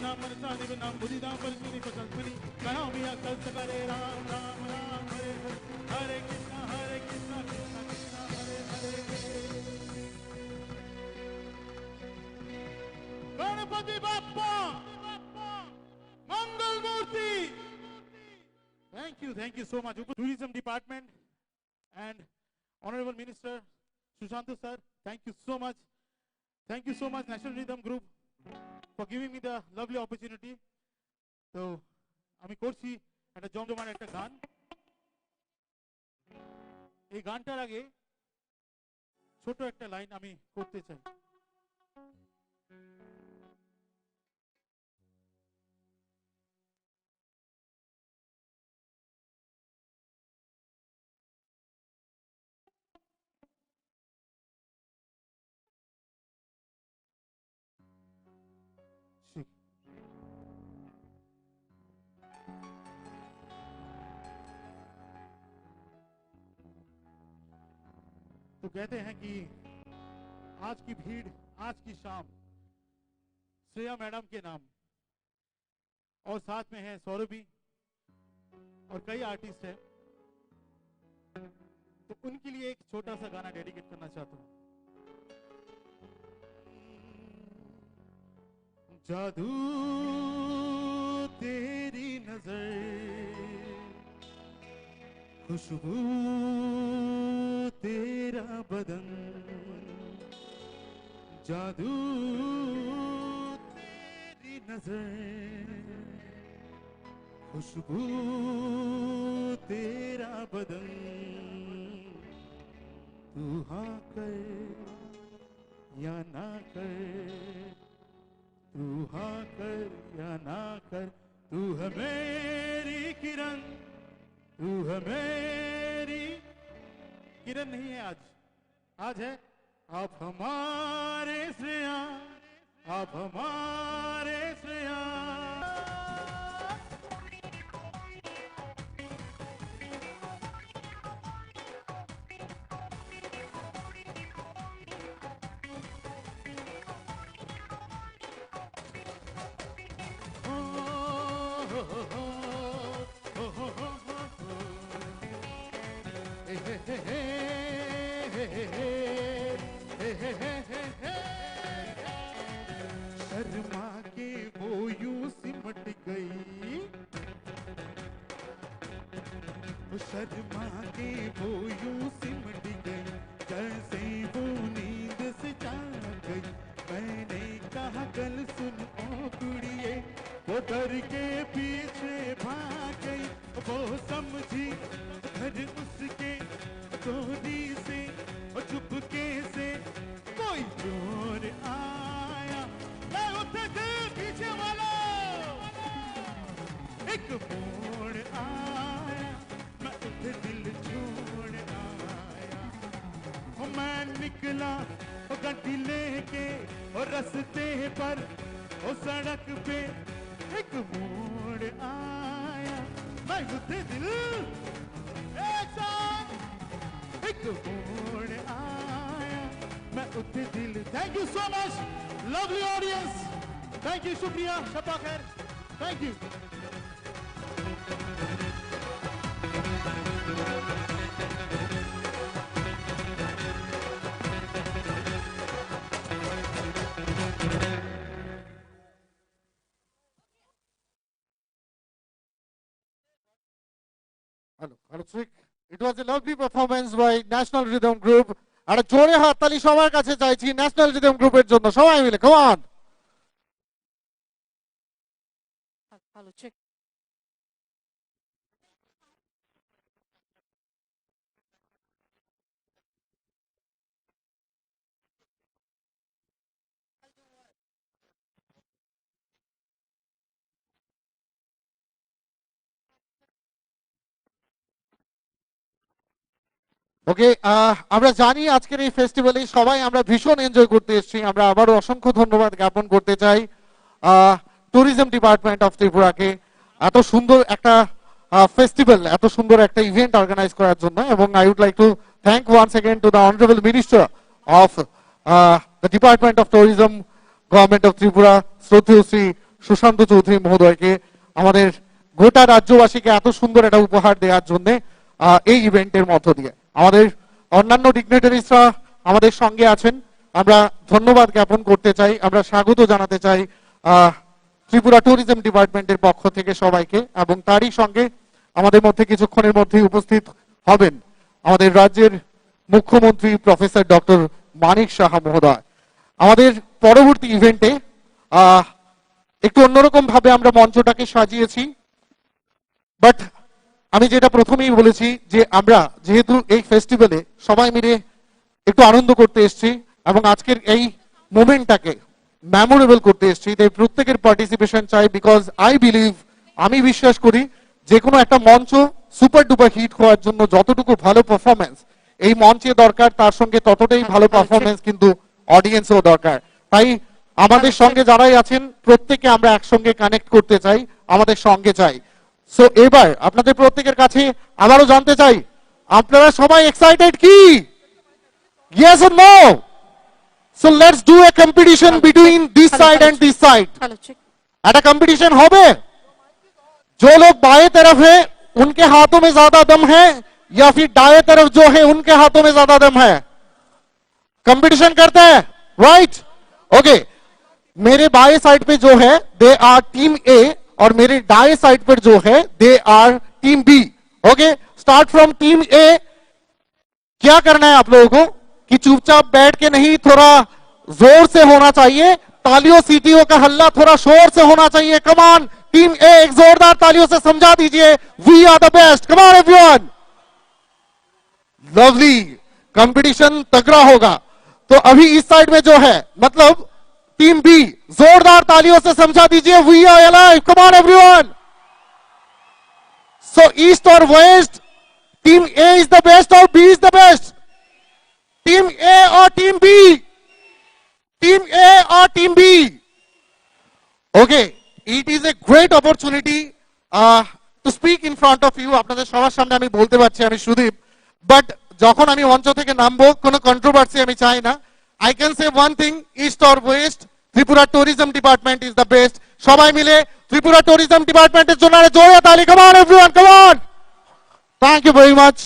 नाम मनसा निव नाम बुद्धिदाम परिस्मिनी पकल्पनी कनामी अकल सकरे राम राम राम हरे हरे हरे कृष्णा कृष्णा कृष्णा हरे हरे गणपति बाप्पा मंगल मूर्ति। Thank you so much. Tourism Department and Honorable Minister Sushanto sir, thank you so much. Thank you so much National Rhythm Group for giving me the lovely opportunity. So, আমি করছি একটা জমজমাট একটা গান। এই গানটার আগে ছোট একটা লাইন আমি করতে চাই। तो कहते हैं कि आज की भीड़ आज की शाम श्रेया मैडम के नाम और साथ में है सौरभी और कई आर्टिस्ट हैं, तो उनके लिए एक छोटा सा गाना डेडिकेट करना चाहता हूं। जादू तेरी नजर खुशबू तेरा बदन जादू तेरी नजर खुशबू तेरा बदन तू हाँ कर या ना कर तू हाँ कर या ना कर तू है मेरी किरण तू है मेरी किरण नहीं है आज है आप हमारे श्रेया आप हमारे श्रेया। शर्मा के वो यूं सिमट गई शर्मा के वो यूं सिमट गई जैसे वो नींद से जाग गई मैंने कहा कल सुन ओ कुड़िए वो डर के पीछे भाग गई वो समझी घर उसके चोरी से और चुपके से कोई चोर आया मैं उठे दिल पीछे वाला एक मोड़ आया मैं उठे दिल छोड़ आया मैं निकला गड्डी लेके और रस्ते पर और सड़क पे एक मोड़ आया मैं उठे दिल एक साथ एक मोड़ आया मैं उठे दिल। Thank you so much lovely audience thank you शुक्रिया शब्बा खैर thank you. Hello, Trick. It was a lovely performance by National Rhythm Group. And a jore hattali shobar kache chaichi National Rhythm Group er jonno shobai mile come on. Hello, check. ওকে আমরা জানি আজকের এই ফেস্টিভ্যালে সবাই আমরা ভীষণ enjoy করতে এসেছি আমরা আবারও অসংখ্য ধন্যবাদ জ্ঞাপন করতে চাই ট্যুরিজম ডিপার্টমেন্ট অফ ত্রিপুরাকে এত সুন্দর একটা ফেস্টিভ্যাল এত সুন্দর একটা ইভেন্ট অর্গানাইজ করার জন্য এবং I would like to thank once again to the honourable minister of the department of tourism government of Tripura শ্রদ্ধেয় শ্রী সুশান্ত চৌধুরী মহোদয়কে আমাদের গোটা রাজ্যবাসীকে এত সুন্দর একটা উপহার দেওয়ার জন্য এই ইভেন্টের মধ্য দিয়ে। আমাদের অন্যান্য ডিগনিটারিজরা আমাদের সঙ্গে আছেন, আমরা ধন্যবাদ জ্ঞাপন করতে চাই, আমরা স্বাগত জানাতে চাই ত্রিপুরা ট্যুরিজম ডিপার্টমেন্টের পক্ষ থেকে সবাইকে। এবং তারই সঙ্গে আমাদের মধ্যে কিছুক্ষণের মধ্যেই উপস্থিত হবেন আমাদের রাজ্যের মুখ্যমন্ত্রী প্রফেসর ডক্টর মানিক সাহা মহোদয়। আমাদের পরবর্তী ইভেন্টে একটু অন্যরকম ভাবে আমরা মঞ্চটাকে সাজিয়েছি, বাট আমি যেটা প্রথমেই বলেছি যে আমরা যেহেতু এই ফেস্টিভ্যালে সবাই মিলে একটু আনন্দ করতে এসেছি এবং আজকের এই মোমেন্টটাকে মেমোরেবল করতে এসেছি, তাই প্রত্যেকের পার্টিসিপেশন চাই। বিকজ আই বিলিভ, আমি বিশ্বাস করি যে কোনো একটা মঞ্চ সুপার ডুপার হিট হওয়ার জন্য যতটুকু ভালো পারফরমেন্স এই মঞ্চে দরকার, তার সঙ্গে ততটাই ভালো পারফরমেন্স কিন্তু অডিয়েন্সও দরকার। তাই আমাদের সঙ্গে যারাই আছেন প্রত্যেককে আমরা একসঙ্গে কানেক্ট করতে চাই, আমাদের সঙ্গে চাই। সো এবার আপনাদের প্রত্যেকের কাছে আবারও জানতে চাই, আপনারা সবাই এক্সাইটেড কি? Yes or no? So let's do a competition between this side and this side. Hello check. একটা কম্পিটিশন হবে। जो लोग बाएं तरफ है उनके हाथों में ज्यादा दम है या फिर दाएं तरफ जो है उनके हाथों में ज्यादा दम है? कंपटीशन करते हैं, राइट? ओके, मेरे बाएं साइड पे जो है दे आर टीम ए और मेरे दाएं साइड पर जो है they are team B. Okay, start from team A. क्या करना है आप लोगों को कि चुपचाप बैठ के नहीं, थोड़ा जोर से होना चाहिए, तालियों सीटियों का हल्ला थोड़ा शोर से होना चाहिए। कमान टीम ए, एक जोरदार तालियों से समझा दीजिए, we are the best. Come on everyone, lovely, competition तगड़ा होगा। तो अभी इस साइड में जो है मतलब टीम बी, जोरदार तालियों से समझा दीजिए, we are alive. Come on everyone. So east और west, team A is the best और B is the best? Team A और टीम बी? टीम ए और team B? Okay, it is a great opportunity to speak in front of you. আপনাদের সবার সামনে আমি বলতে পারছি আমি সুদীপ, বাট যখন আমি মঞ্চ থেকে নামবো কোনো কন্ট্রোভার্সি আমি চাই না। I can say one thing, east or west, Tripura tourism department is the best. সবাই মিলে ত্রিপুরা ট্যুরিজম ডিপার্টমেন্টের জন্য জোরে তালি। Come on everyone, come on. Thank you very much.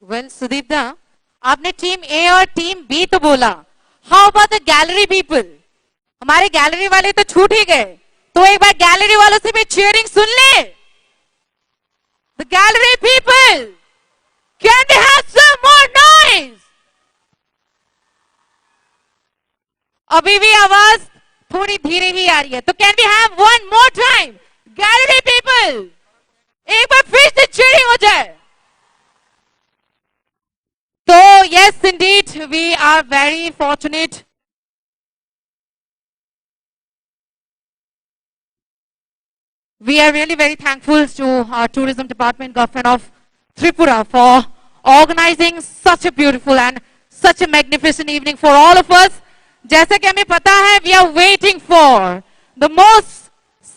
Well Sudeep da, आपने टीम ए और टीम बी तो बोला, how about the gallery people? हमारे गैलरी वाले तो छूट ही गए, तो एक बार गैलरी वालों से भी चीयरिंग सुन ले। The gallery people, can they have some more noise? अभी भी आवाज थोड़ी धीरे ही आ रही है, तो can we have one more time? Gallery people, एक बार फिर से चीयरिंग हो जाए। So yes, indeed, we are very fortunate. We are really very thankful to our tourism department, government of Tripura, for organizing such a beautiful and such a magnificent evening for all of us. जैसा कि हमें पता है, we are waiting for the most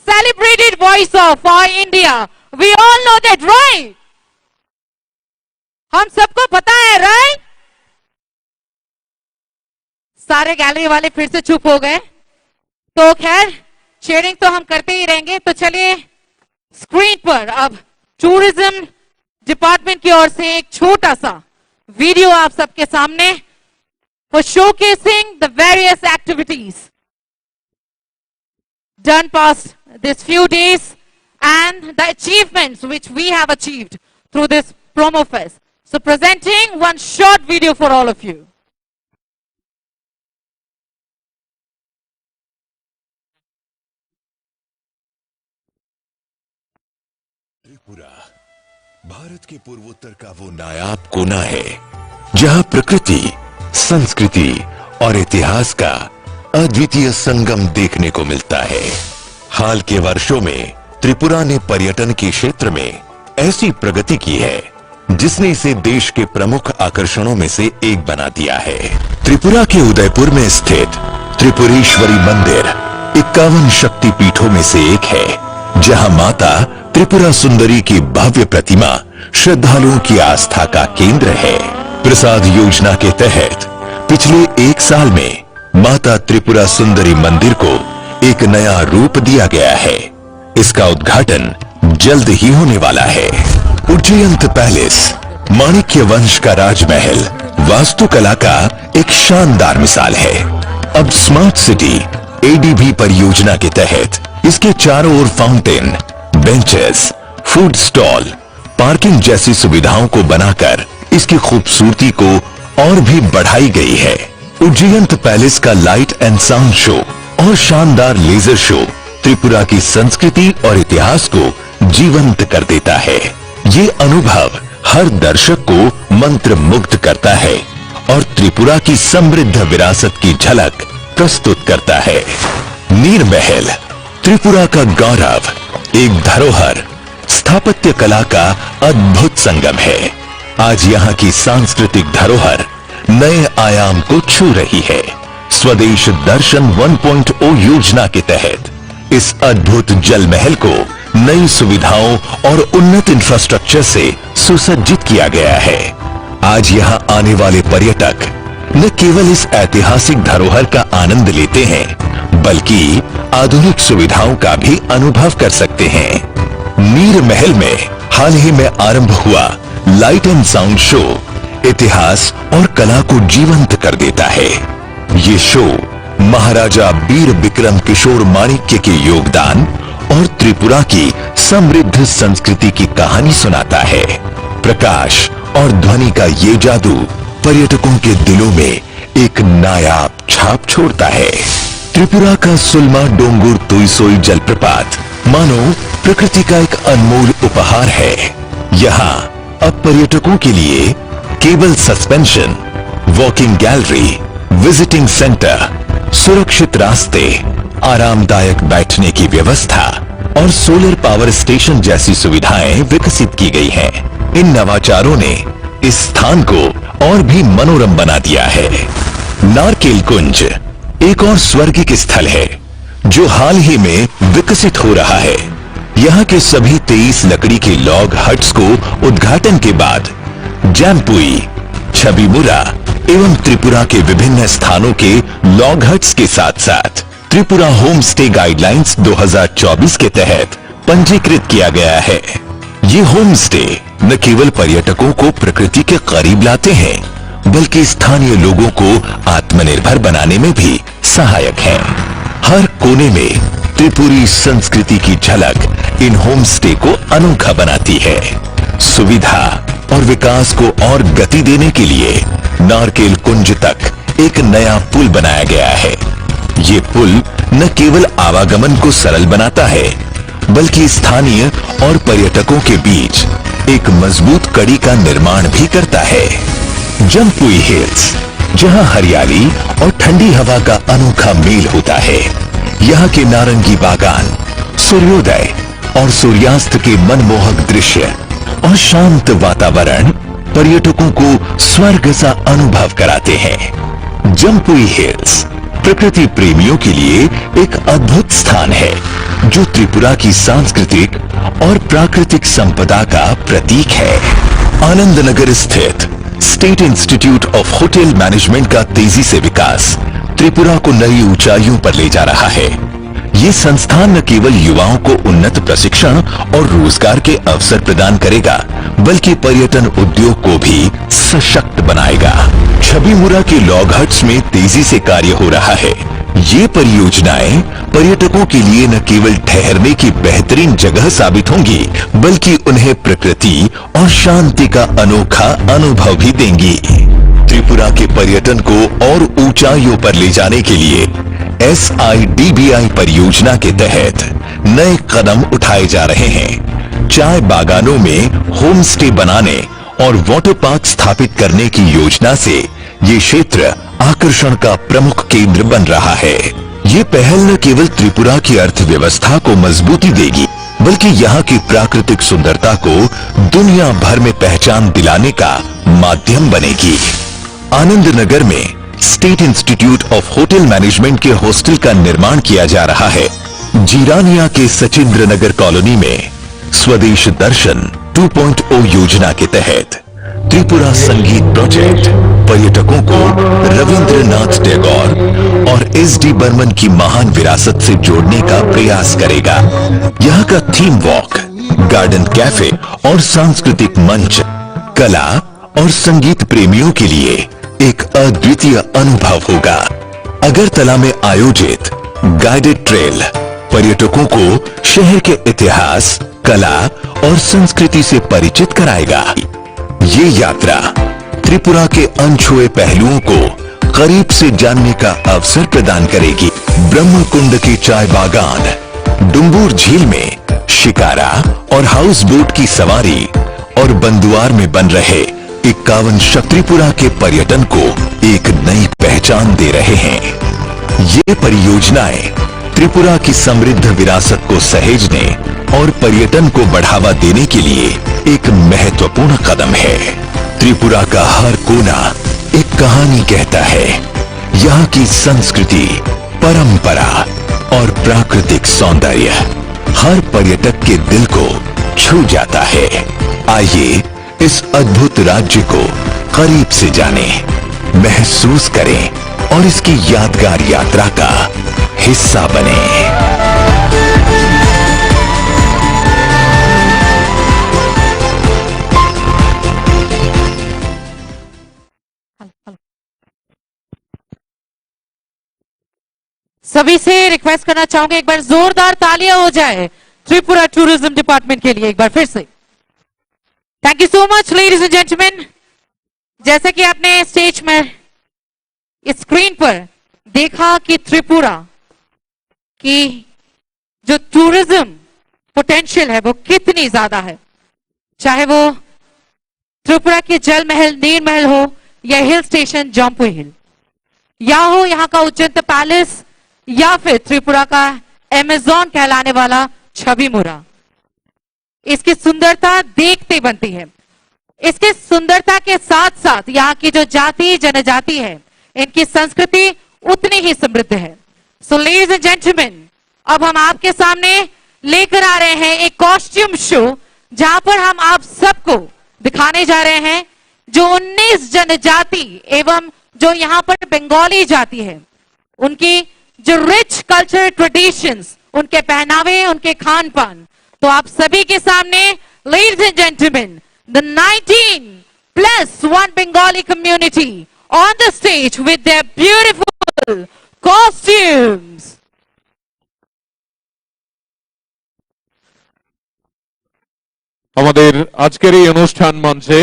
celebrated voice of our India. We all know that, right? हम सबको पता है, right? सारे गैलरी वाले फिर से चुप हो गए, तो खैर शेयरिंग तो हम करते ही रहेंगे। तो चलिए स्क्रीन पर अब टूरिज्म डिपार्टमेंट की ओर से एक छोटा सा वीडियो आप सबके सामने for showcasing the various activities done past this few days and the achievements which we have achieved through this promo fest. So presenting one short video for all of you. Tripura Bharat के पूर्वोत्तर का वो नायाब कोना है जहां प्रकृति, संस्कृति और इतिहास का अद्वितीय संगम देखने को मिलता है। हाल के वर्षों में त्रिपुरा ने पर्यटन के क्षेत्र में ऐसी प्रगति की है जिसने इसे देश के प्रमुख आकर्षणों में से एक बना दिया है। त्रिपुरा के उदयपुर में स्थित त्रिपुरेश्वरी मंदिर 51 शक्ति पीठों में से एक है, जहां माता त्रिपुरा सुंदरी की भव्य प्रतिमा श्रद्धालुओं की आस्था का केंद्र है। प्रसाद योजना के तहत पिछले 1 साल में माता त्रिपुरा सुंदरी मंदिर को एक नया रूप दिया गया है। इसका उद्घाटन जल्द ही होने वाला है। उज्जयंत पैलेस, माणिक्य वंश का राजमहल, वास्तुकला का एक शानदार मिसाल है। अब स्मार्ट सिटी एडीबी परियोजना के तहत इसके चारों ओर fountain, benches, food stall, parking जैसी सुविधाओं को बनाकर इसकी खूबसूरती को और भी बढ़ाई गई है। उज्जयंत पैलेस का लाइट एंड साउंड शो और शानदार लेजर शो त्रिपुरा की संस्कृति और इतिहास को जीवंत कर देता है। ये अनुभव हर दर्शक को मंत्र मुग्ध करता है और त्रिपुरा की समृद्ध विरासत की झलक प्रस्तुत करता है। नीर महल, त्रिपुरा का गौरव, एक धरोहर, स्थापत्य कला का अद्भुत संगम है। आज यहाँ की सांस्कृतिक धरोहर नए आयाम को छू रही है। स्वदेश दर्शन 1.0 योजना के तहत इस अद्भुत जल महल को नई सुविधाओं और उन्नत इंफ्रास्ट्रक्चर से सुसज्जित किया गया है। आज यहाँ आने वाले पर्यटक न केवल इस ऐतिहासिक धरोहर का आनंद लेते हैं, बल्कि आधुनिक सुविधाओं का भी अनुभव कर सकते हैं। नीर महल में हाल ही में आरंभ हुआ लाइट एंड साउंड शो इतिहास और कला को जीवंत कर देता है। ये शो महाराजा वीर विक्रम किशोर माणिक्य के योगदान और त्रिपुरा की समृद्ध संस्कृति की कहानी सुनाता है। प्रकाश और ध्वनि का ये जादू पर्यटकों के दिलों में एक नायाब छाप छोड़ता है। त्रिपुरा का सुलमा डोंगुर तुईसोई जलप्रपात मानो प्रकृति का एक अनमोल उपहार है। यहाँ अब पर्यटकों के लिए cable suspension, walking gallery, visiting centre, सुरक्षित रास्ते, आरामदायक बैठने की व्यवस्था और सोलर पावर स्टेशन जैसी सुविधाएं विकसित की गई हैं। इन नवाचारों ने इस स्थान को और भी मनोरम बना दिया है। नारकेल कुंज एक और स्वर्गिक स्थल है जो हाल ही में विकसित हो रहा है। यहाँ के सभी 23 लकड़ी के लॉग हट्स को उद्घाटन के बाद जैमपुई, छबीमुरा एवं त्रिपुरा के विभिन्न स्थानों के लॉग हट्स के साथ साथ त्रिपुरा होम स्टे गाइडलाइंस 2024 के तहत पंजीकृत किया गया है। ये होम स्टे न केवल पर्यटकों को प्रकृति के करीब लाते हैं, बल्कि स्थानीय लोगों को आत्मनिर्भर बनाने में भी सहायक हैं। हर कोने में त्रिपुरी संस्कृति की झलक इन होम स्टे को अनोखा बनाती है। सुविधा और विकास को और गति देने के लिए नारकेल कुंज तक एक नया पुल बनाया गया है। ये पुल न केवल आवागमन को सरल बनाता है, बल्कि स्थानीय और पर्यटकों के बीच एक मजबूत कड़ी का निर्माण भी करता है। जमपुई हिल्स, जहां हरियाली और ठंडी हवा का अनोखा मेल होता है। यहाँ के नारंगी बागान, सूर्योदय और सूर्यास्त के मनमोहक दृश्य और शांत वातावरण पर्यटकों को स्वर्ग सा अनुभव कराते हैं। जमपुई हिल्स प्रकृति प्रेमियों के लिए एक अद्भुत स्थान है, जो त्रिपुरा की सांस्कृतिक और प्राकृतिक संपदा का प्रतीक है। आनंद नगर स्थित state institute of hotel management का तेजी से विकास त्रिपुरा को नई ऊंचाइयों पर ले जा रहा है। ये संस्थान न केवल युवाओं को उन्नत प्रशिक्षण और रोजगार के अवसर प्रदान करेगा, बल्कि पर्यटन उद्योग को भी सशक्त बनाएगा। छबीमुरा के लॉग हट्स में तेजी से कार्य हो रहा है। ये परियोजनाएं पर्यटकों के लिए न केवल ठहरने की बेहतरीन जगह साबित होंगी, बल्कि उन्हें प्रकृति और शांति का अनोखा अनुभव भी देंगी। त्रिपुरा के पर्यटन को और ऊंचाइयों पर ले जाने के लिए SIDBI परियोजना के तहत नए कदम उठाए जा रहे हैं। चाय बागानों में होम स्टे बनाने और वाटर पार्क स्थापित करने की योजना से ये क्षेत्र आकर्षण का प्रमुख केंद्र बन रहा है। ये पहल न केवल त्रिपुरा की अर्थव्यवस्था को मजबूती देगी, बल्कि यहाँ की प्राकृतिक सुंदरता को दुनिया भर में पहचान दिलाने का माध्यम बनेगी। आनंद नगर में state institute of hotel management के हॉस्टल का निर्माण किया जा रहा है। जीरानिया के सचिंद्र नगर कॉलोनी में स्वदेश दर्शन 2.0 योजना के तहत त्रिपुरा संगीत प्रोजेक्ट पर्यटकों को रविंद्रनाथ टैगोर और एस.डी. बर्मन की महान विरासत से जोड़ने का प्रयास करेगा। यहाँ का थीम वॉक, गार्डन कैफे और सांस्कृतिक मंच कला और संगीत प्रेमियों के लिए एक अद्वितीय अनुभव होगा। अगरतला में आयोजित गाइडेड ट्रेल पर्यटकों को शहर के इतिहास, कला और संस्कृति से परिचित कराएगा। ये यात्रा त्रिपुरा के अनछुए पहलुओं को करीब से जानने का अवसर प्रदान करेगी। ब्रह्मकुंड के चाय बागान, डुम्बूर झील में शिकारा और हाउस बोट की सवारी और बंदुआर में बन रहे 51 त्रिपुरा के पर्यटन को एक नई पहचान दे रहे हैं। ये परियोजनाएं त्रिपुरा की समृद्ध विरासत को सहेजने और पर्यटन को बढ़ावा देने के लिए एक महत्वपूर्ण कदम है। त्रिपुरा का हर कोना एक कहानी कहता है। यहाँ की संस्कृति, परंपरा और प्राकृतिक सौंदर्य हर पर्यटक के दिल को छू जाता है। आइए इस अद्भुत राज्य को करीब से जानें, महसूस करें और इसकी यादगार यात्रा का हिस्सा बनें। सभी से रिक्वेस्ट करना चाहूंगे एक बार जोरदार तालियां हो जाए त्रिपुरा टूरिज्म डिपार्टमेंट के लिए एक बार फिर से। Thank you so much ladies and gentleman. जैसे कि आपने स्टेज में इस स्क्रीन पर देखा कि त्रिपुरा की जो टूरिज्म पोटेंशियल है वो कितनी ज्यादा है, चाहे वो त्रिपुरा के जल महल नीर महल हो या हिल स्टेशन जम्पू हिल, या हो यहाँ का उज्जैन पैलेस या फिर त्रिपुरा का अमेज़न कहलाने वाला छवि मुरा। इसकी सुंदरता देखते बनती है। इसके सुंदरता के साथ साथ यहाँ की जो जाति जनजाति है, इनकी संस्कृति उतनी ही समृद्ध है। सो लेडीज एंड जेंटलमैन, अब हम आपके सामने लेकर आ रहे हैं एक कॉस्ट्यूम शो, जहां पर हम आप सबको दिखाने जा रहे हैं जो 19 जनजाति एवं जो यहाँ पर बंगाली जाति है, उनकी जो रिच कल्चर ट्रेडिशंस, उनके पहनावे, उनके खान पान। तो आप सभी के सामने ladies and gentleman, the 19+1 Bengali community on the stage with their beautiful costumes. আমাদের আজকের এই অনুষ্ঠান মঞ্চে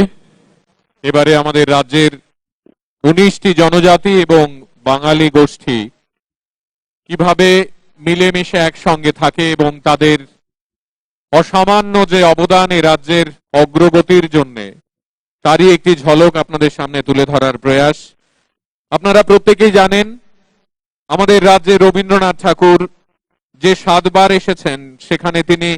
এবারে আমাদের রাজ্যের 19টি জনজাতি এবং বাঙালি গোষ্ঠী কিভাবে মিলেমিশে একসঙ্গে থাকে এবং তাদের অসামান্য যে অবদান এই রাজ্যের অগ্রগতির জন্য, তারই একটি ঝলক আপনাদের সামনে তুলে ধরার প্রয়াস। আপনারা প্রত্যেকেই জানেন আমাদের রাজ্যে রবীন্দ্রনাথ ঠাকুর যে 7 বার এসেছেন, সেখানে তিনি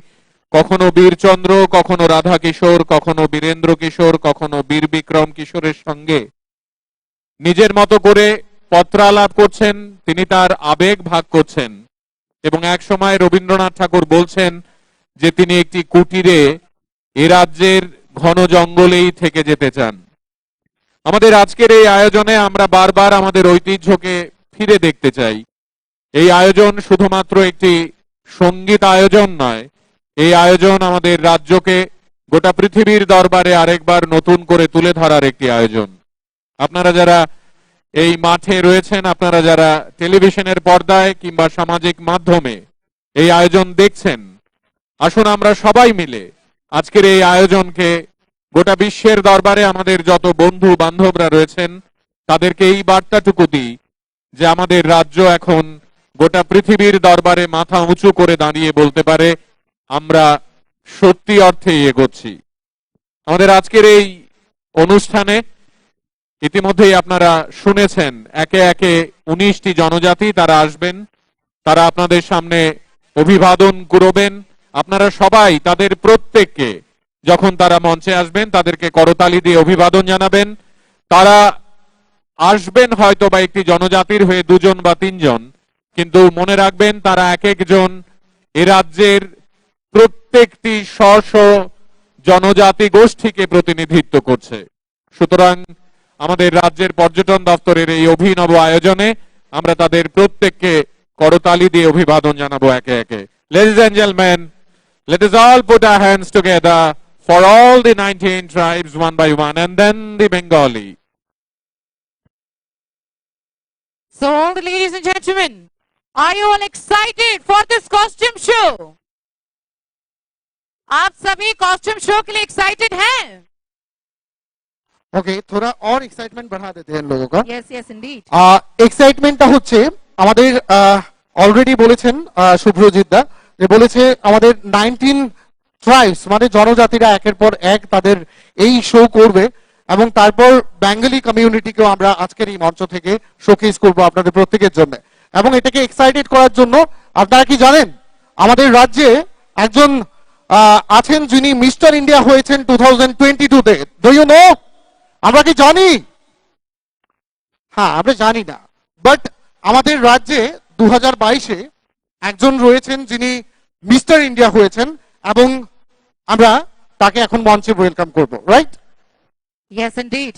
কখনো বীরচন্দ্র, কখনো রাধা কিশোর, কখনো বীরেন্দ্র কিশোর, কখনো বীর বিক্রম কিশোরের সঙ্গে নিজের মতো করে পত্রালাপ করছেন, তিনি তার আবেগ ভাগ করছেন। এবং এক সময় রবীন্দ্রনাথ ঠাকুর বলছেন যে তিনি একটি কুটিরে এ রাজ্যের ঘন জঙ্গলেই থেকে যেতে চান। আমাদের আজকের এই আয়োজনে আমরা বারবার আমাদের ঐতিহ্যকে ফিরে দেখতে চাই। এই আয়োজন শুধুমাত্র একটি সঙ্গীত আয়োজন নয়, এই আয়োজন আমাদের রাজ্যকে গোটা পৃথিবীর দরবারে আরেকবার নতুন করে তুলে ধরার একটি আয়োজন। আপনারা যারা এই মাঠে রয়েছেন, আপনারা যারা টেলিভিশনের পর্দায় কিংবা সামাজিক মাধ্যমে এই আয়োজন দেখছেন, আসুন আমরা সবাই মিলে আজকের এই আয়োজনকে গোটা বিশ্বের দরবারে আমাদের যত বন্ধু বান্ধবরা রয়েছেন তাদেরকে এই বার্তাটুকু দিই যে আমাদের রাজ্য এখন গোটা পৃথিবীর দরবারে মাথা উঁচু করে দাঁড়িয়ে বলতে পারে আমরা সত্যি অর্থেই এগোচ্ছি। আমাদের আজকের এই অনুষ্ঠানে ইতিমধ্যেই আপনারা শুনেছেন একে একে 19টি জনজাতি তারা আসবেন, তারা আপনাদের সামনে অভিবাদন করবেন। আপনারা সবাই তাদের প্রত্যেককে যখন তারা মঞ্চে আসবেন তাদেরকে করতালি দিয়ে অভিবাদন জানাবেন। তারা আসবেন হয়তো বা একটি জনজাতির হয়ে 2 জন বা 3 জন, কিন্তু মনে রাখবেন তারা এক একজন এ রাজ্যের প্রত্যেকটি স্ব জনজাতি গোষ্ঠীকে প্রতিনিধিত্ব করছে। সুতরাং আমাদের রাজ্যের পর্যটন দপ্তরের এই অভিনব আয়োজনে আমরা তাদের প্রত্যেককে করতালি দিয়ে অভিবাদন জানাবো একে একে। Ladies and gentlemen, let us all put our hands together for all the 19 tribes one by one and then the Bengali. So all the ladies and gentlemen, are you all excited for this costume show? आप सभी costume show के लिए excited हैं? ওকে, थोड़ा और excitement बढ़ा देते हैं इन लोगों का। Yes, yes, indeed. এক্সাইটমেন্টটা হচ্ছে আমাদের অলরেডি বলেছেন শুভ্রজিৎ দা যে বলেছে আমাদের 19 ট্রাইবস মানে জনজাতিরা একের পর এক তাদের এই শো করবে এবং তারপর বেঙ্গলি কমিউনিটিকেও আমরা আজকের এই মঞ্চ থেকে শোকেস করব আপনাদের প্রত্যেকের জন্য। এবং এটাকে এক্সাইটেড করার জন্য আপনারা কি জানেন আমাদের রাজ্যে একজন আছেন যিনি মিস্টার ইন্ডিয়া হয়েছেন 2022-তে। Do you know? আমরা কি জানি? হ্যাঁ, আমরা জানি না, বাট আমাদের রাজ্যে 2022-এ একজন রয়েছেন যিনি মিস্টার ইন্ডিয়া হয়েছেন এবং আমরা তাকে এখন মঞ্চে ওয়েলকাম করব, রাইট? Yes, indeed.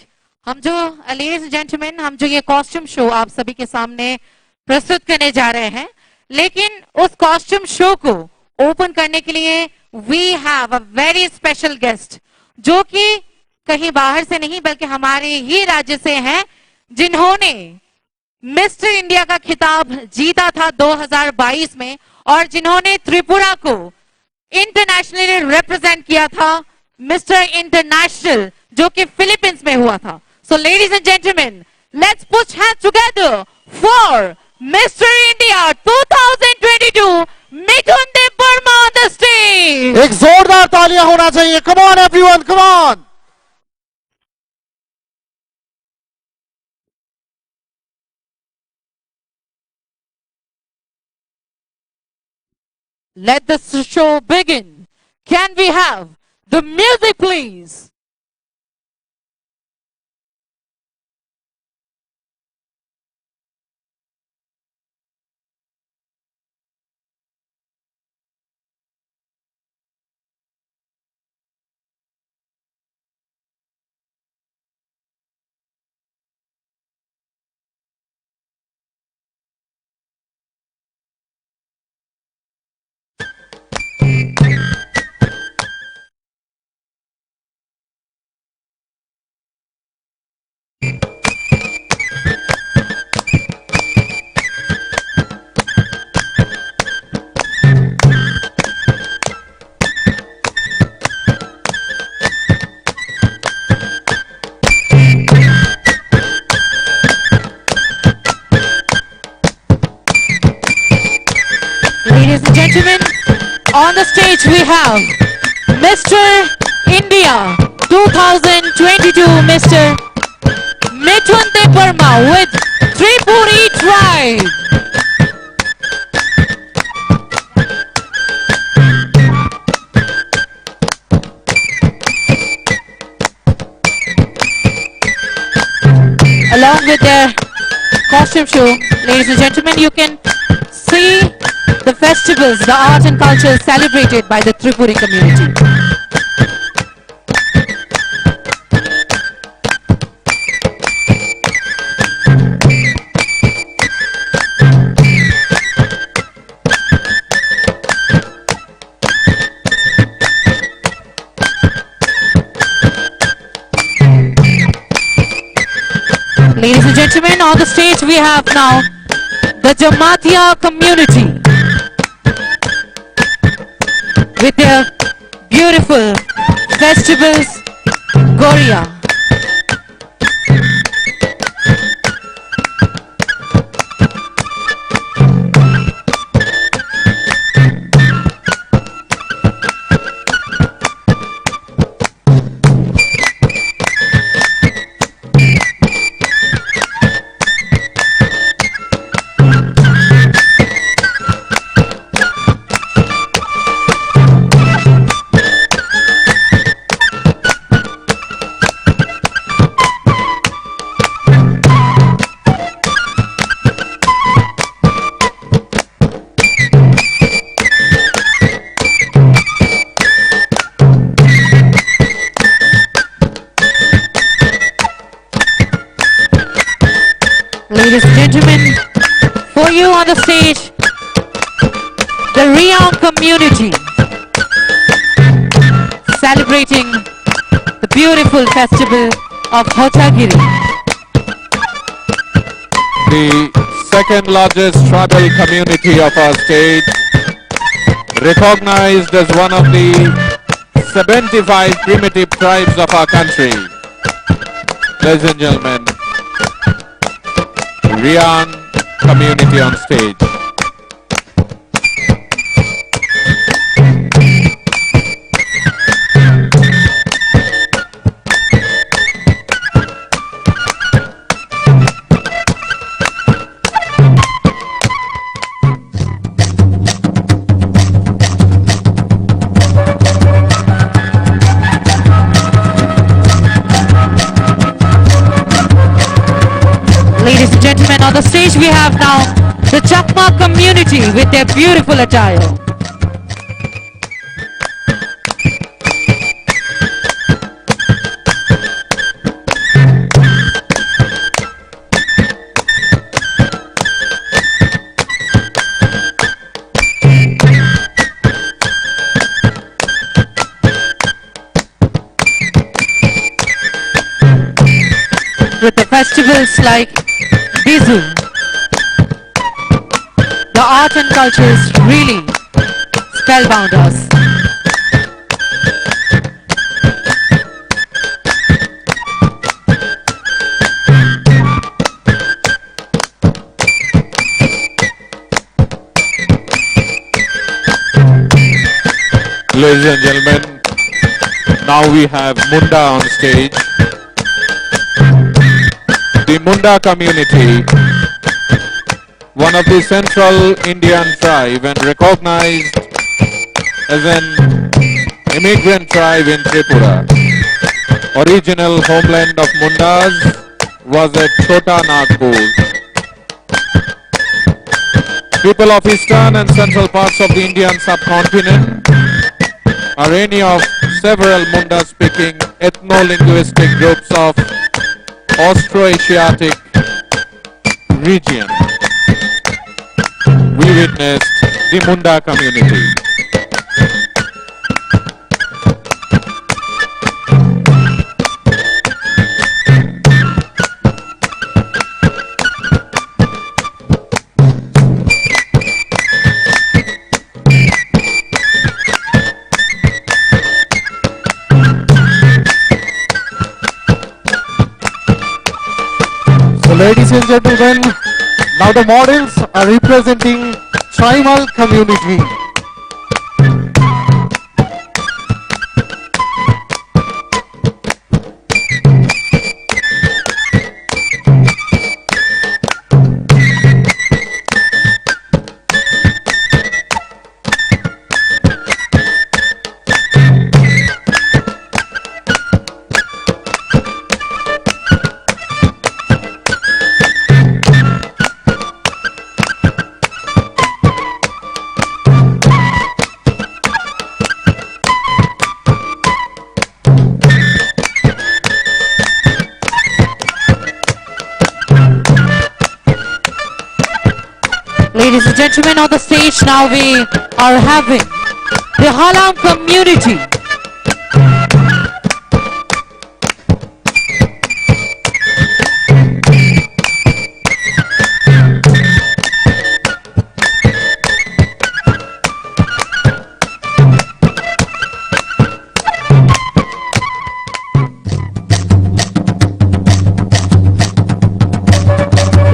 हम जो लेडीज एंड जेंटलमैन हम जो ये कॉस्ट्यूम शो आप सभी के सामने प्रस्तुत करने जा रहे हैं, लेकिन उस कॉस्ट्यूम शो को ओपन करने के लिए we have a very special guest जो कि कहीं बाहर से नहीं बल्कि हमारे ही राज्य से हैं, जिन्होंने मिस्टर इंडिया का खिताब जीता था 2022 में और जिन्होंने त्रिपुरा को इंटरनेशनली रिप्रेजेंट किया था मिस्टर इंटरनेशनल जो कि फिलीपींस में हुआ था। So ladies and gentleman, let's put hands together for mister India 2022 Mithun Dev Varma on the stage. एक जोरदार तालियां होना चाहिए। Come on everyone, come on. Let the show begin. Can we have the music, please? Ladies and gentlemen, on the stage we have Mr. India 2022, Mr. Mithun Dev Verma with Tripuri Tribe. Along with their costume show, ladies and gentlemen, you can see the festivals, the art and culture celebrated by the Tripuri community. Ladies and gentlemen, on the stage we have now the Jamatia community with their beautiful festivals, Goria. Ladies and gentlemen, for you on the stage, the Riyan community celebrating the beautiful festival of Hotagiri. The second largest tribal community of our state, recognized as one of the 75 primitive tribes of our country. Ladies and gentlemen, Riyan community on stage. Ladies and gentlemen, on the stage we have now the Chakma community with their beautiful attire. With the festivals like Bizu, the art and cultures really spellbound us. Ladies and gentlemen, now we have Munda on stage. The Munda community, one of the central Indian tribe and recognized as an immigrant tribe in Tripura. Original homeland of Mundas was at Chota Nagpur. People of eastern and central parts of the Indian subcontinent are any of several Munda-speaking ethno-linguistic groups of Austroasiatic region. We witnessed the Munda community. Ladies and gentlemen, now the models are representing tribal community. Ladies and gentlemen, on the stage now we are having the Halam community.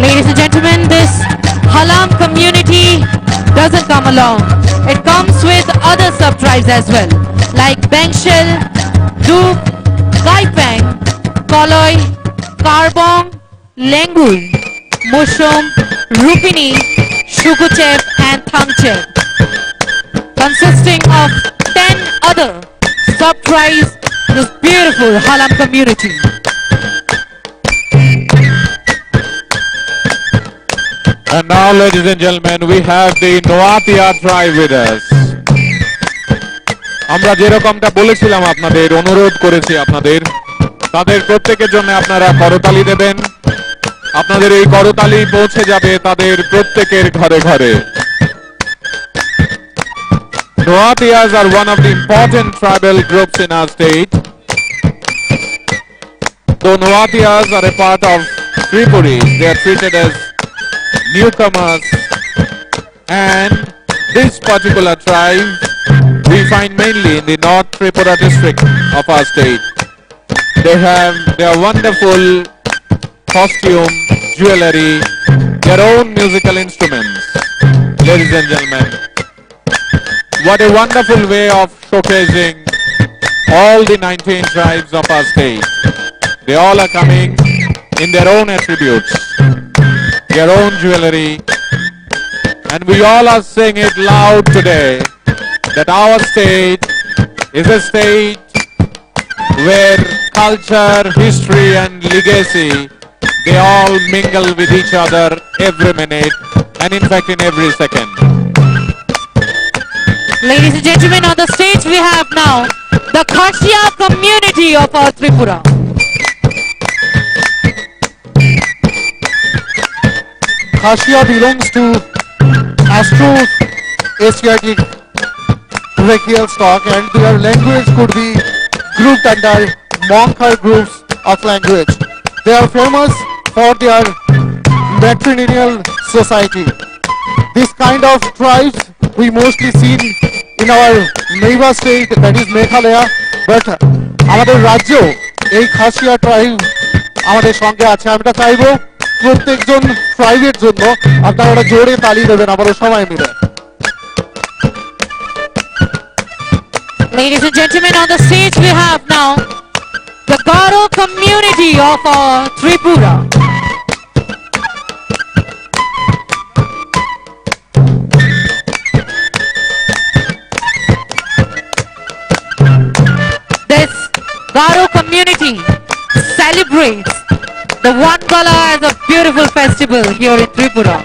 Ladies and gentlemen, this Halam community doesn't come alone. It comes with other sub-tribes as well, like Bengshel, Duk, Kaipeng, Koloi, Karbong, Lengul, Mushum, Rupini, Shukuchep and Thangchep, consisting of 10 other sub-tribes in this beautiful Halam community. And now, ladies and gentlemen, we have the Noatia tribe with us. আমরা যেরকমটা বলেছিলাম আপনাদের, অনুরোধ করেছি আপনাদের, তাদের প্রত্যেকের জন্য আপনারা করতালি দেবেন আপনাদের এই করতালি পৌঁছে যাবে তাদের প্রত্যেকের ঘরে ঘরে। Noatias are one of the important tribal groups in our state. Though Noatias are a part of Tripuris, they are treated as newcomers, and this particular tribe we find mainly in the North Tripura district of our state. They have their wonderful costume, jewelry, their own musical instruments. Ladies and gentlemen, what a wonderful way of showcasing all the 19 tribes of our state. They all are coming in their own attributes, their own jewelry, and we all are saying it loud today that our state is a state where culture, history and legacy, they all mingle with each other every minute and in fact in every second. Ladies and gentlemen, on the stage we have now the Khasiya community of our Tripura. Khasiya belongs to Astro-Asiatic brachial stock, and their language could be grouped under Monkhar groups of language. They are famous for their matrilineal society. This kind of tribes we mostly see in our neighbor state, that is Meghalaya, but আমাদের রাজ্যেও এই Khasia tribe আমাদের সঙ্গে আছে। আমরা চাইবো প্রত্যেকজন ট্রাইবের জন্য আপনারা জোরে তালি দেবেন আমাদের সবাই মিলে। Ladies and gentlemen, on the stage we have now the Garo community of our Tripura. This Garo community celebrates the One Gala as a beautiful festival here in Tripura.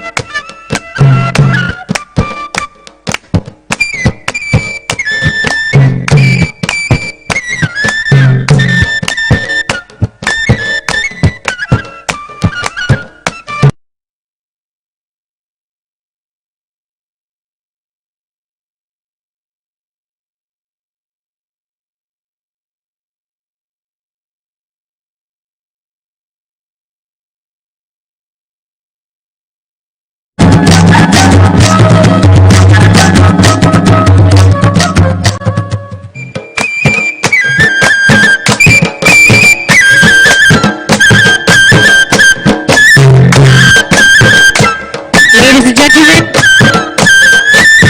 Ladies and gentlemen,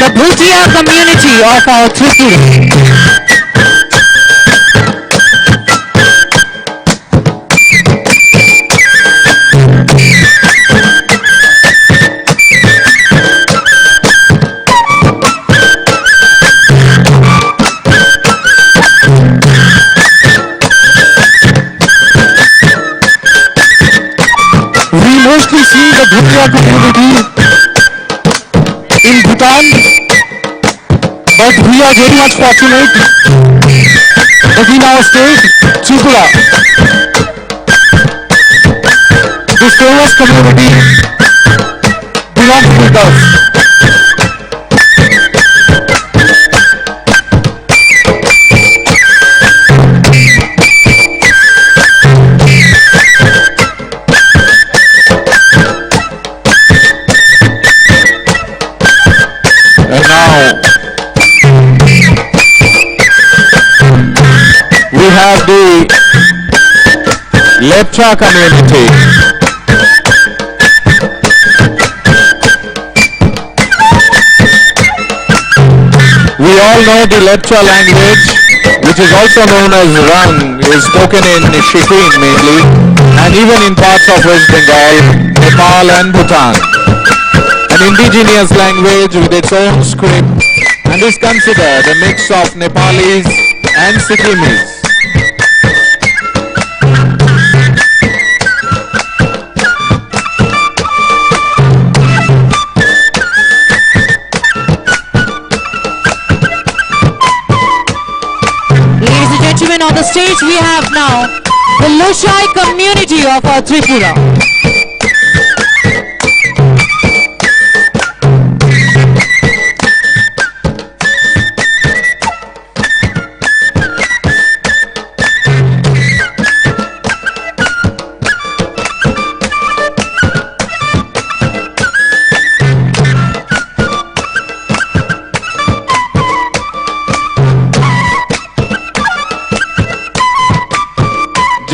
the Bhutia community of our Tripura. We mostly see the Bhutia community in Bhutan, but we are very much fortunate that in our state, Tripura, this famous community belongs with us. And now we have the Lepcha community. We all know the Lepcha language, which is also known as Rang, is spoken in Sikkim mainly, and even in parts of West Bengal, Nepal and Bhutan. An indigenous language with its own script, and is considered a mix of Nepalis and Sikkimese. Ladies and gentlemen, on the stage we have now the Loshai community of our Tripura.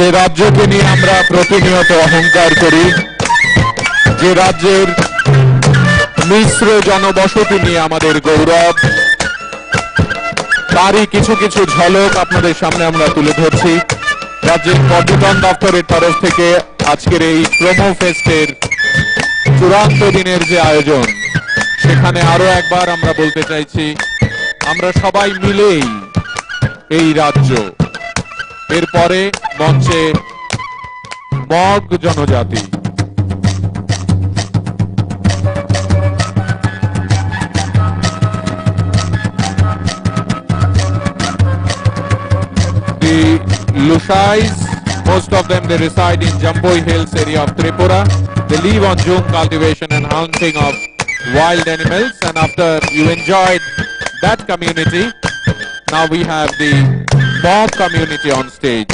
যে রাজ্যকে নিয়ে আমরা প্রতিনিয়ত অহংকার করি, যে রাজ্যের মিশ্র জনবসতি নিয়ে আমাদের গৌরব, তারই কিছু কিছু ঝলক আপনাদের সামনে আমরা তুলে ধরছি। রাজ্যের পর্যটন দপ্তরের তরফ থেকে আজকের এই প্রোমো ফেস্টের চূড়ান্ত দিনের যে আয়োজন, সেখানে আরো একবার আমরা বলতে চাইছি, আমরা সবাই মিলেই এই রাজ্য। এরপরে মঞ্চে মগ জনজাতি। The Lushais, most of them they reside in Jamboi Hills area of Tripura. They live on Jhum cultivation and hunting of wild animals, and after you enjoyed that community, now we have the Mog community on stage.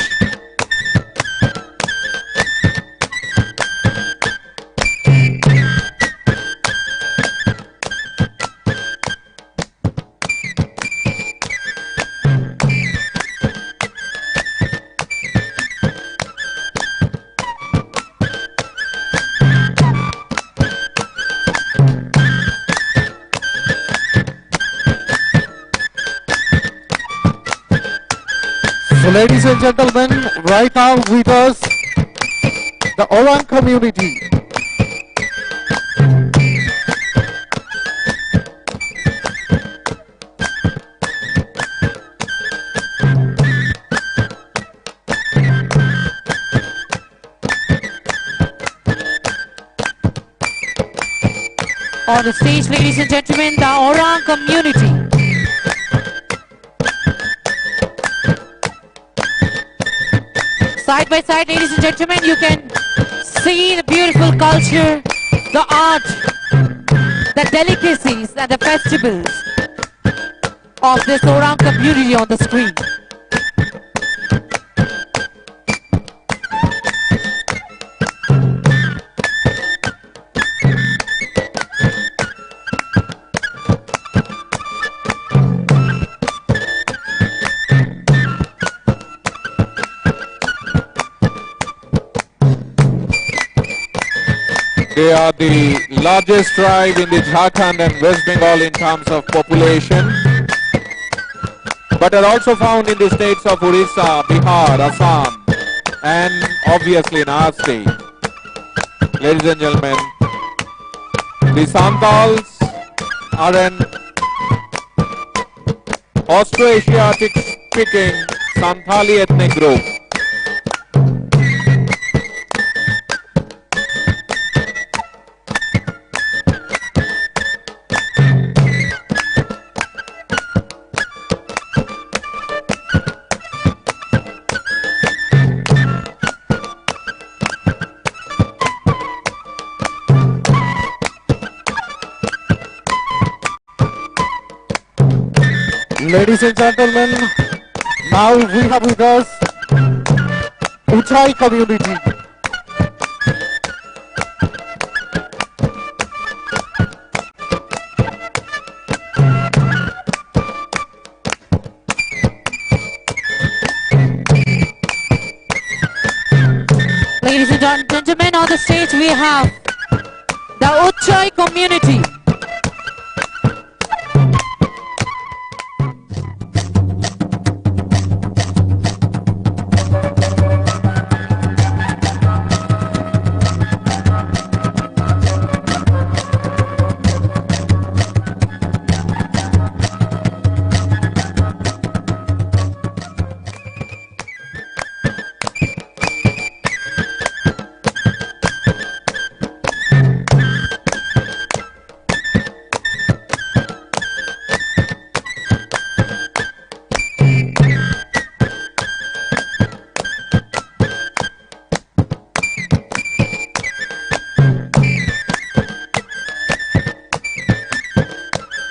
So ladies and gentlemen, right now with us, the Orang community. On the stage, ladies and gentlemen, the Orang community. Side by side, ladies and gentlemen, you can see the beautiful culture, the art, the delicacies and the festivals of this Orang community on the screen. They are the largest tribe in the Jharkhand and West Bengal in terms of population, but are also found in the states of Orissa, Bihar, Assam, and obviously in our state. Ladies and gentlemen, the Santals are an Austroasiatic speaking Santali ethnic group. Ladies and gentlemen, now we have with us Uchai community. Ladies and gentlemen, on the stage we have the Uchai community.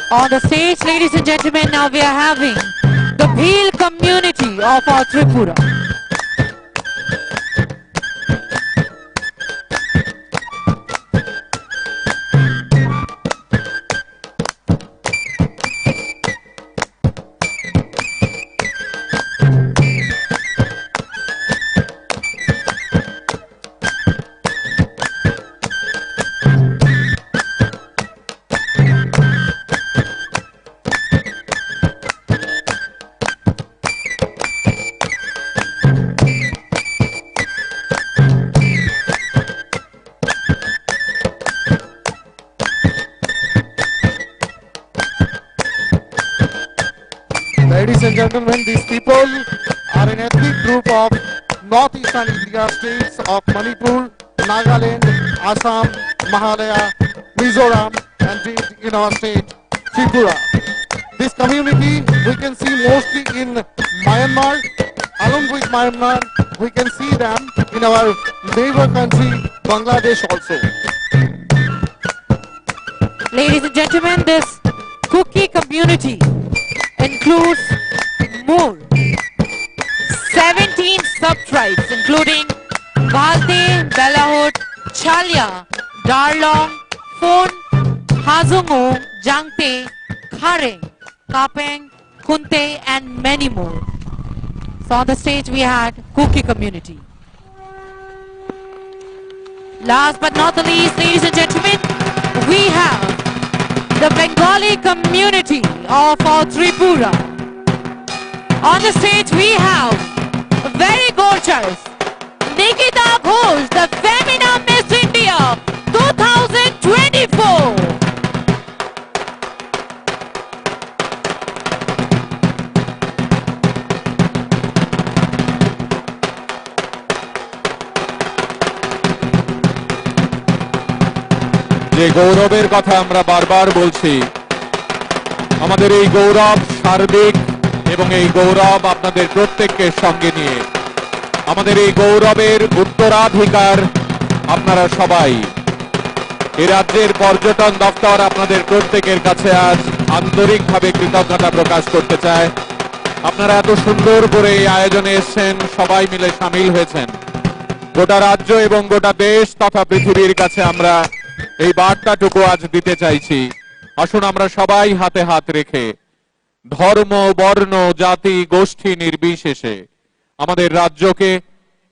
On the stage, ladies and gentlemen, now we are having the Bhil community of our Tripura. gentlemen, these people are an ethnic group of northeastern India states of Manipur, Nagaland, Assam, Meghalaya, Mizoram, and in our state, Tripura. This community we can see mostly in Myanmar. Along with Myanmar, we can see them in our neighbor country, Bangladesh also. Ladies and gentlemen, this Kuki community includes more 17 sub-tribes including Balte, Belahut, Chalya, Darlong, Phon, Hazungu, Jangte, Khareng, Kapeng, Kunte and many more. So on the stage we had Kuki community. Last but not the least, ladies and gentlemen, we have the Bengali community of our Tripura. On the stage we have very gorgeous Nikita Ghosh, the Femina Miss India 2024. যে গৌরবের কথা আমরা বারবার বলছি, আমাদের এই গৌরব সার্বিক এবং এই গৌরব আপনাদের প্রত্যেককে সঙ্গে নিয়ে, আমাদের এই গৌরবের উত্তরাধিকার আপনারা সবাই। এই রাজ্যের পর্যটন দপ্তর আপনাদের প্রত্যেকের কাছে আজ আন্তরিকভাবে কৃতজ্ঞতা প্রকাশ করতে চায়। আপনারা এত সুন্দর করে এই আয়োজনে এসেছেন, সবাই মিলে সামিল হয়েছেন। গোটা রাজ্য এবং গোটা দেশ তথা পৃথিবীর কাছে আমরা এই বার্তাটুকু আজ দিতে চাইছি। আসুন আমরা সবাই হাতে হাত রেখে ধর্ম, বর্ণ, জাতি, গোষ্ঠী নির্বিশেষে আমাদের রাজ্যকে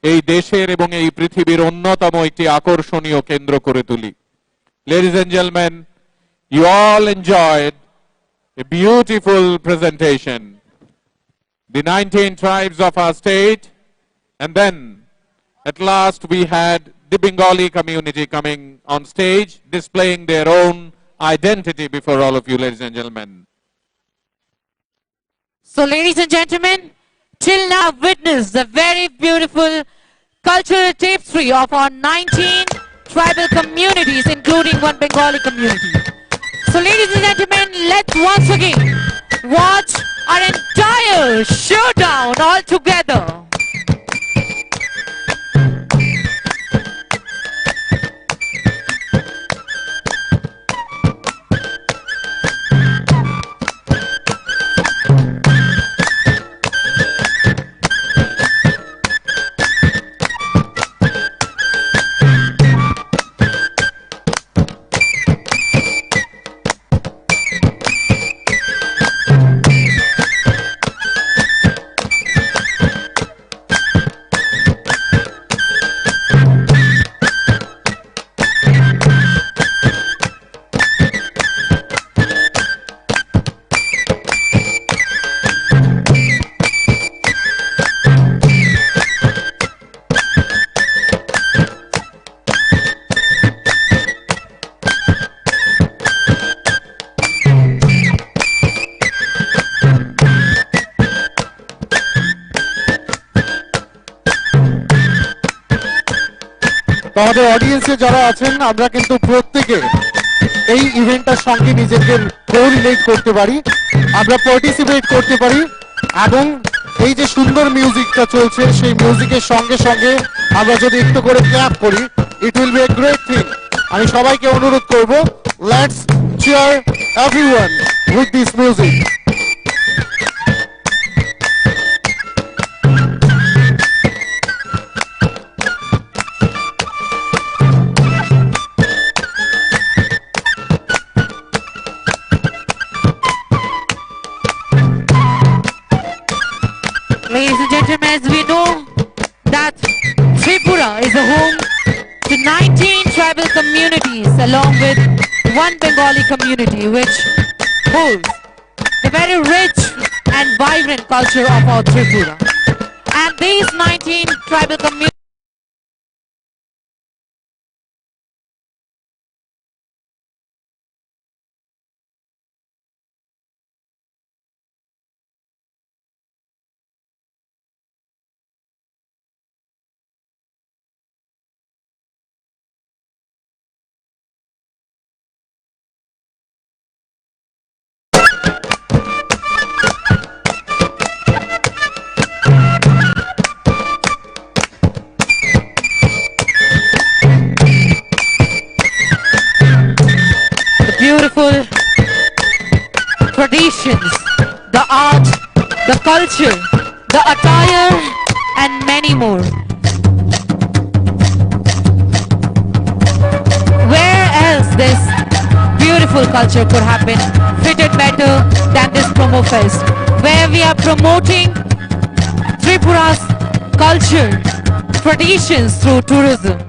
এই দেশের এবং এই পৃথিবীর অন্যতম একটি আকর্ষণীয় কেন্দ্র করে তুলি। Ladies and gentlemen, you all enjoyed a beautiful presentation. The 19 tribes of our state, and then at last we had the Bengali community coming on stage, displaying their own identity before all of you, ladies and gentlemen. So ladies and gentlemen, till now I've witnessed the very beautiful cultural tapestry of our 19 tribal communities, including one Bengali community. So ladies and gentlemen, let's once again watch our entire showdown all together. তো আমাদের অডিয়েন্সে যারা আছেন, আমরা কিন্তু প্রত্যেকে এই ইভেন্টটার সঙ্গে নিজেকে কোরিলেট করতে পারি, আমরা পার্টিসিপেট করতে পারি, এবং এই যে সুন্দর মিউজিকটা চলছে সেই মিউজিকের সঙ্গে সঙ্গে আমরা যদি একটু করে ক্ল্যাপ করি, it will be a great thing. আমি সবাইকে অনুরোধ করব, let's cheer everyone with this music. Ladies and gentlemen, as we know that Tripura is a home to 19 tribal communities along with one Bengali community which holds the very rich and vibrant culture of our Tripura. And these 19 tribal communities culture, the attire, and many more. Where else this beautiful culture could have been fitted better than this promo fest, where we are promoting Tripura's culture, traditions through tourism.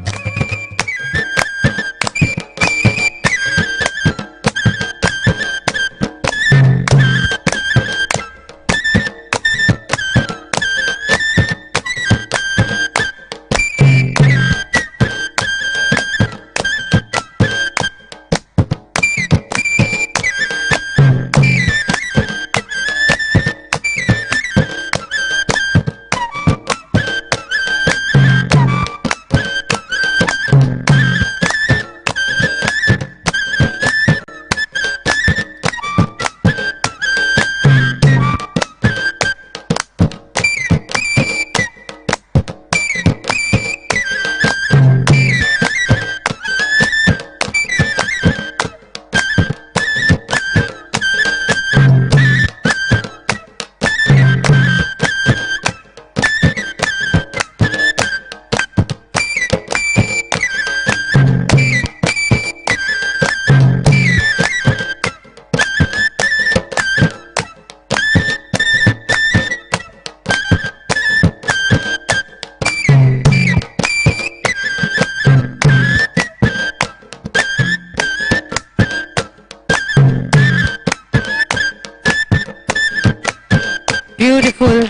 Beautiful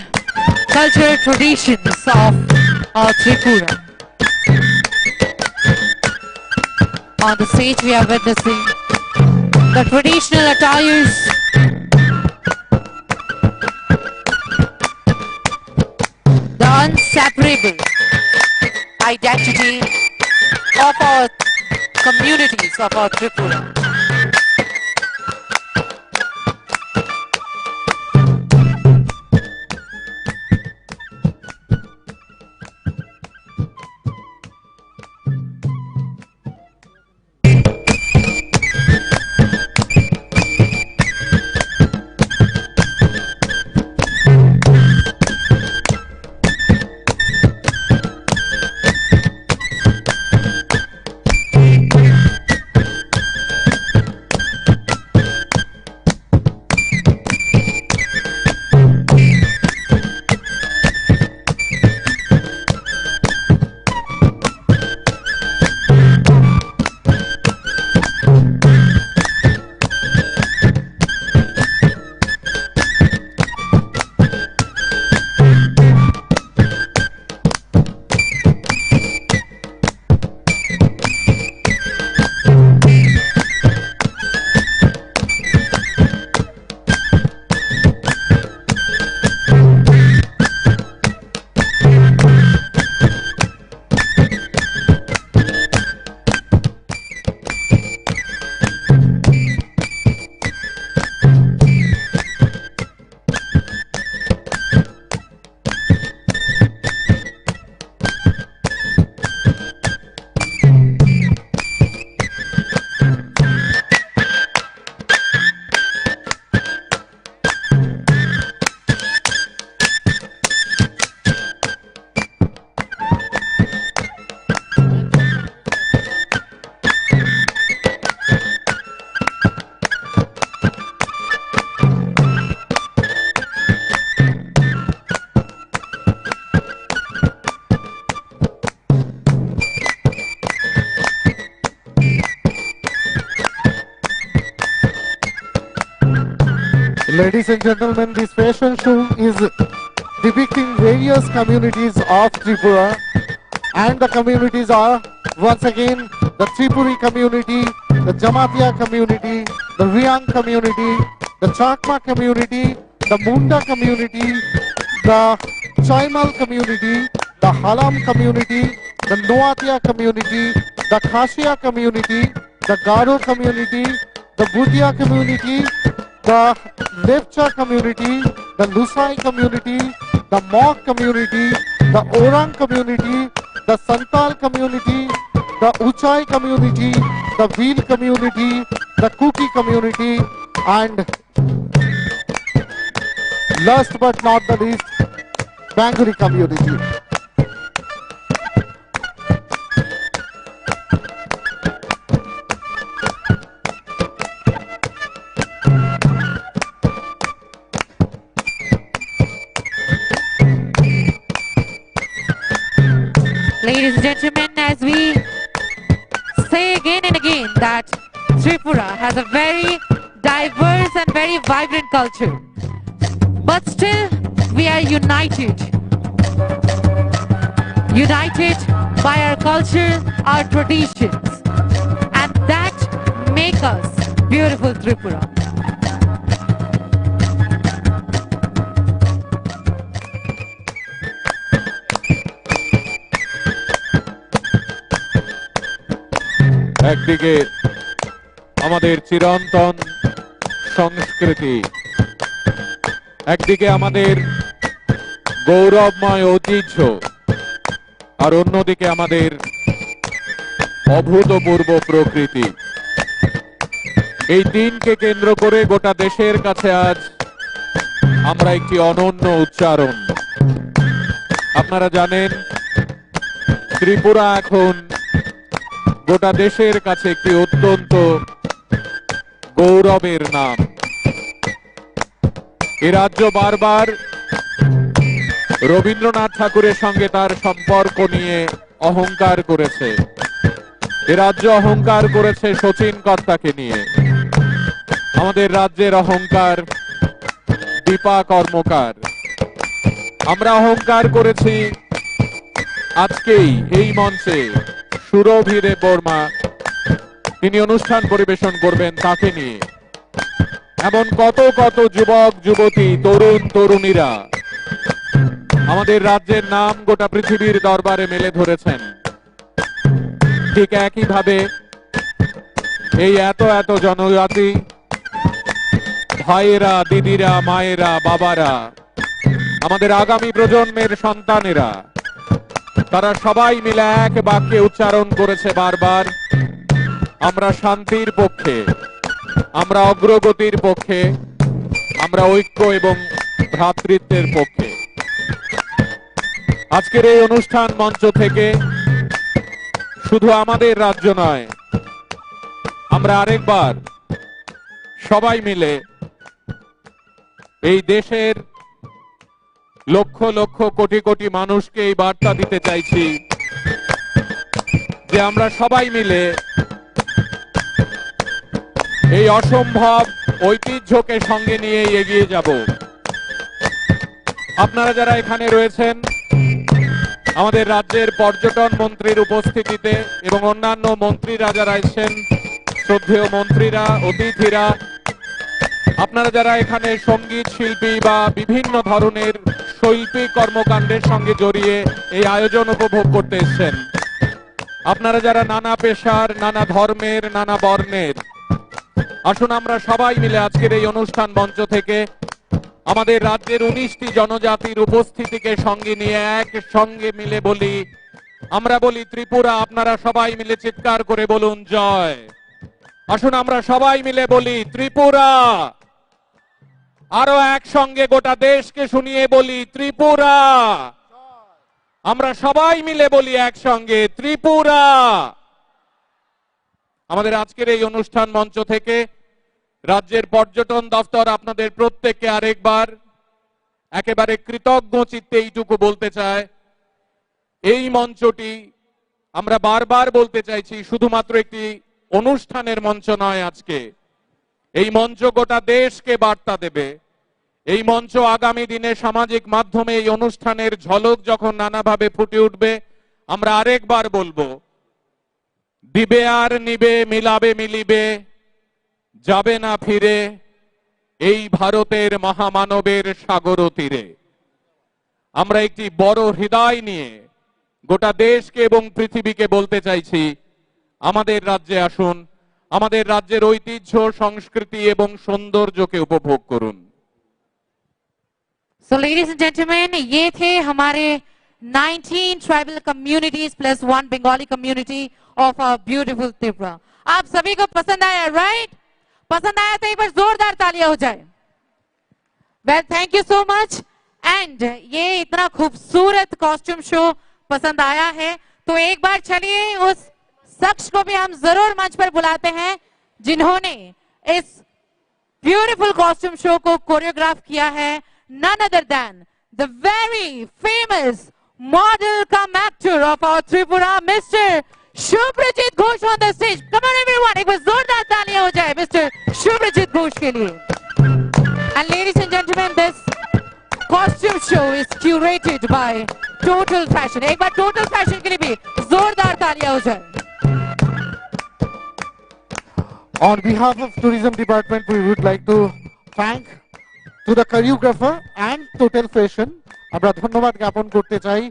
cultural traditions of Tripura. On the stage we are witnessing the traditional attires, the inseparable identity of our communities of our Tripura. Ladies and gentlemen, this fashion show is depicting various communities of Tripura, and the communities are once again the Tripuri community, the Jamatia community, the Riang community, the Chakma community, the Munda community, the Chaimal community, the Halam community, the Noatia community, the Khashia community, the Garo community, the Bhutia community, the Lepcha community, the Lusai community, the Mok community, the Orang community, the Santal community, the Uchai community, the Veal community, the Kuki community, and last but not the least, Bengali community. Ladies and gentlemen, as we say again and again that Tripura has a very diverse and very vibrant culture, but still we are united. United by our culture, our traditions, and that make us beautiful Tripura. একদিকে আমাদের চিরন্তন সংস্কৃতি, একদিকে আমাদের গৌরবময় ঐতিহ্য, আর অন্যদিকে আমাদের অভূতপূর্ব প্রকৃতি। এই তিনকে কেন্দ্র করে গোটা দেশের কাছে আজ আমরা একটি অনন্য উচ্চারণ। আপনারা জানেন ত্রিপুরা এখন গোটা দেশের কাছে একটি অত্যন্ত গৌরবের নাম। এ রাজ্য বারবার রবীন্দ্রনাথ ঠাকুরের সঙ্গে তার সম্পর্ক নিয়ে অহংকার করেছে। এ রাজ্য অহংকার করেছে শচীন কর্তাকে নিয়ে। আমাদের রাজ্যের অহংকার দীপা কর্মকার। আমরা অহংকার করেছি আজকেই এই মঞ্চে সুরভি দেব বর্মা, তিনি অনুষ্ঠান পরিবেশন করবেন তাকে নিয়ে। এমন কত কত যুবক যুবতী, তরুণ তরুণীরা আমাদের রাজ্যের নাম গোটা পৃথিবীর দরবারে মেলে ধরেছেন। ঠিক একইভাবে এই এত এত জনজাতি ভাইয়েরা, দিদিরা, মায়েরা, বাবারা, আমাদের আগামী প্রজন্মের সন্তানেরা, তারা সবাই মিলে এক বাক্যে উচ্চারণ করেছে বারবার, আমরা শান্তির পক্ষে, আমরা অগ্রগতির পক্ষে, আমরা ঐক্য এবং ভ্রাতৃত্বের পক্ষে। আজকের এই অনুষ্ঠান মঞ্চ থেকে শুধু আমাদের রাজ্য নয়, আমরা আরেকবার সবাই মিলে এই দেশের লক্ষ লক্ষ কোটি কোটি মানুষকে এই বার্তা দিতে চাইছি যে আমরা সবাই মিলে এই অসম্ভব ঐতিহ্যকে সঙ্গে নিয়ে এগিয়ে যাব। আপনারা যারা এখানে রয়েছেন, আমাদের রাজ্যের পর্যটন মন্ত্রীর উপস্থিতিতে এবং অন্যান্য মন্ত্রীরা যারা এসেছেন, শ্রদ্ধেয় মন্ত্রীরা, অতিথিরা, আপনারা যারা এখানে সঙ্গীত শিল্পী বা বিভিন্ন ধরনের শৈল্পিক কর্মকাণ্ডের সঙ্গে জড়িয়ে এই আয়োজন উপভোগ করতে এসেছেন, আপনারা যারা নানা পেশার, নানা ধর্মের, নানা বর্ণের, আসুন আমরা সবাই মিলে আজকের এই অনুষ্ঠান মঞ্চ থেকে আমাদের রাজ্যের 19টি জনজাতির উপস্থিতিকে সঙ্গে নিয়ে একসঙ্গে মিলে বলি, আমরা বলি ত্রিপুরা। আপনারা সবাই মিলে চিৎকার করে বলুন জয়। আসুন আমরা সবাই মিলে বলি ত্রিপুরা। আরো একসঙ্গে গোটা দেশকে শুনিয়ে বলি ত্রিপুরা। আমরা সবাই মিলে বলি একসঙ্গে ত্রিপুরা। আমাদের আজকের এই অনুষ্ঠান মঞ্চ থেকে রাজ্যের পর্যটন দপ্তর আপনাদের প্রত্যেককে আরেকবার একেবারে কৃতজ্ঞ চিত্তে এইটুকু বলতে চায়, এই মঞ্চটি আমরা বারবার বলতে চাইছি শুধুমাত্র একটি অনুষ্ঠানের মঞ্চ নয়। আজকে এই মঞ্চ গোটা দেশকে বার্তা দেবে। এই মঞ্চ আগামী দিনে সামাজিক মাধ্যমে এই অনুষ্ঠানের ঝলক যখন নানাভাবে ফুটে উঠবে, আমরা আরেকবার বলবো, দিবে আর নিবে, মিলাবে মিলিবে, যাবে না ফিরে এই ভারতের মহামানবের সাগর তীরে। আমরা একটি বড় হৃদয় নিয়ে গোটা দেশকে এবং পৃথিবীকে বলতে চাইছি, আমাদের রাজ্যে আসুন, আমাদের রাজ্যের ঐতিহ্য, সংস্কৃতি এবং সৌন্দর্যকে উপভোগ করুন। So ladies and gentlemen, ये थे हमारे 19 tribal communities plus 1 Bengali community of our beautiful Tripura. आप सभी को पसंद आया, right? पसंद आया तो एक बार जोरदार तालियां हो जाए। Well thank you so much. And ये इतना खूबसूरत कॉस्ट्यूम शो पसंद आया है तो एक बार चलिए उस शख्स को भी हम जरूर मंच पर बुलाते हैं जिन्होंने इस ब्यूटीफुल कॉस्ट्यूम शो को कोरियोग्राफ किया है, none other than the very famous model come actor of our Tripura, Mr. Shubhrajit Ghosh on the stage. Come on everyone, एक बार जोरदार तालियां हो जाए Mr. Shubhrajit Ghosh के लिए। And ladies and gentlemen, this costume show is curated by Total Fashion. एक बार Total Fashion के लिए भी जोरदार तालियां हो जाए। On behalf of Tourism Department, we would like to thank to the choreographer and Total Fashion. আমরা ধন্যবাদ জ্ঞাপন করতে চাই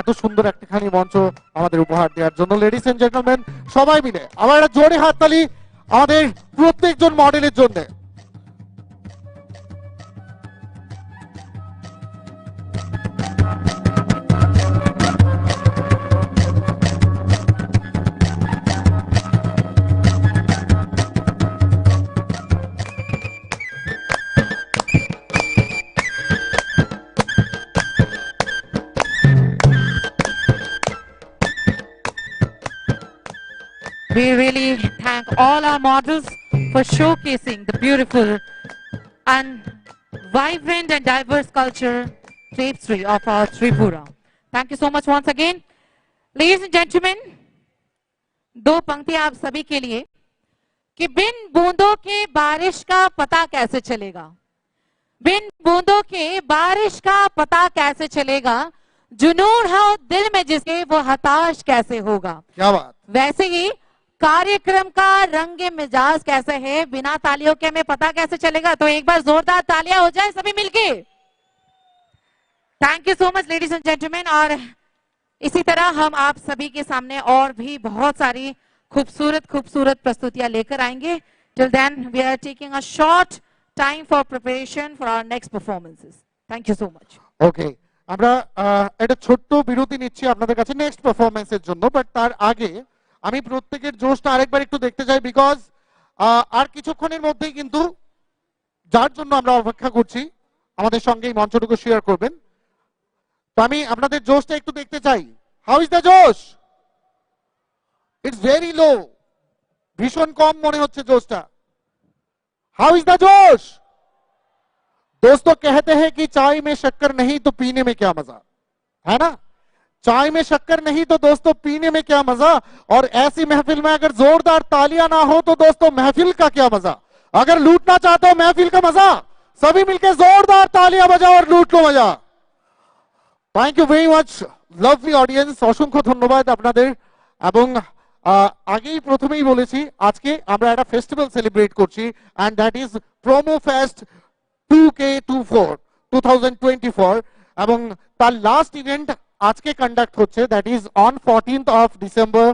এত সুন্দর একটিখানি মঞ্চ আমাদের উপহার দেওয়ার জন্য। লেডিস এন্ড জেন্টলম্যান, সবাই মিলে আবার একটা জোরে হাততালি আমাদের প্রত্যেকজন মডেলের জন্য। We really thank all our models for showcasing the beautiful and vibrant and diverse culture tapestry of our Tripura. Thank you so much once again. Ladies and gentlemen, दो पंक्तियां आप सभी के लिए कि बिन बूंदों के बारिश का पता कैसे चलेगा, बिन बूंदों के बारिश का पता कैसे चलेगा, जुनून हो दिल में जिसके वो हताश कैसे होगा। क्या बात। वैसे ही कार्यक्रम का रंग मिजाज कैसे है, बिना तालियों के हमें पता कैसे चलेगा। तो एक बार जोरदार तालियां हो जाए सभी मिलके। Thank you so much ladies and gentleman. और इसी तरह हम आप सभी के सामने और भी बहुत सारी खूबसूरत खूबसूरत प्रस्तुतियां लेकर आएंगे। Till then we are taking a short time for preparation for our next performances. Thank you so much. Okay, আমরা একটা ছোট্ট বিরতি নিচ্ছি আপনাদের কাছে নেক্সট পারফরম্যান্সের জন্য, বাট তার আগে আমি প্রত্যেকের জোশটা আরেকবার একটু দেখতে চাই, বিকজ আর কিছুক্ষণের মধ্যেই কিন্তু যার জন্য আমরা অপেক্ষা করছি আমাদের সঙ্গে এই মঞ্চটুকু শেয়ার করবেন। তো আমি আপনাদের জোশটা একটু দেখতে চাই। হাউ ইজ দ্য জোশ? ইটস ভেরি লো, ভীষণ কম মনে হচ্ছে জোশটা। हाउ इज द जोश? दोस्तों कहते हैं कि चाय में शक्कर नहीं तो पीने में क्या मजा, है ना? चाय में शक्कर नहीं तो दोस्तों पीने में क्या मजा। और ऐसी महफिल में अगर जोरदार तालियां ना हो तो दोस्तों महफिल का क्या मजा। अगर लूटना चाहते हो महफिल का मजा, सभी मिलकर जोरदार तालियां बजाओ और लूट लो मजा। Thank you very much lovely audience, অসংখ্য ধন্যবাদ আপনাদের। এবং আগেই প্রথমেই বলেছি আজকে আমরা একটা ফেস্টিভ্যাল সেলিব্রেট করছি, and that is promo fest 2K24 2024, এবং তার লাস্ট ইভেন্ট আজকে কন্ডাক্ট হচ্ছে, that is on 14th of December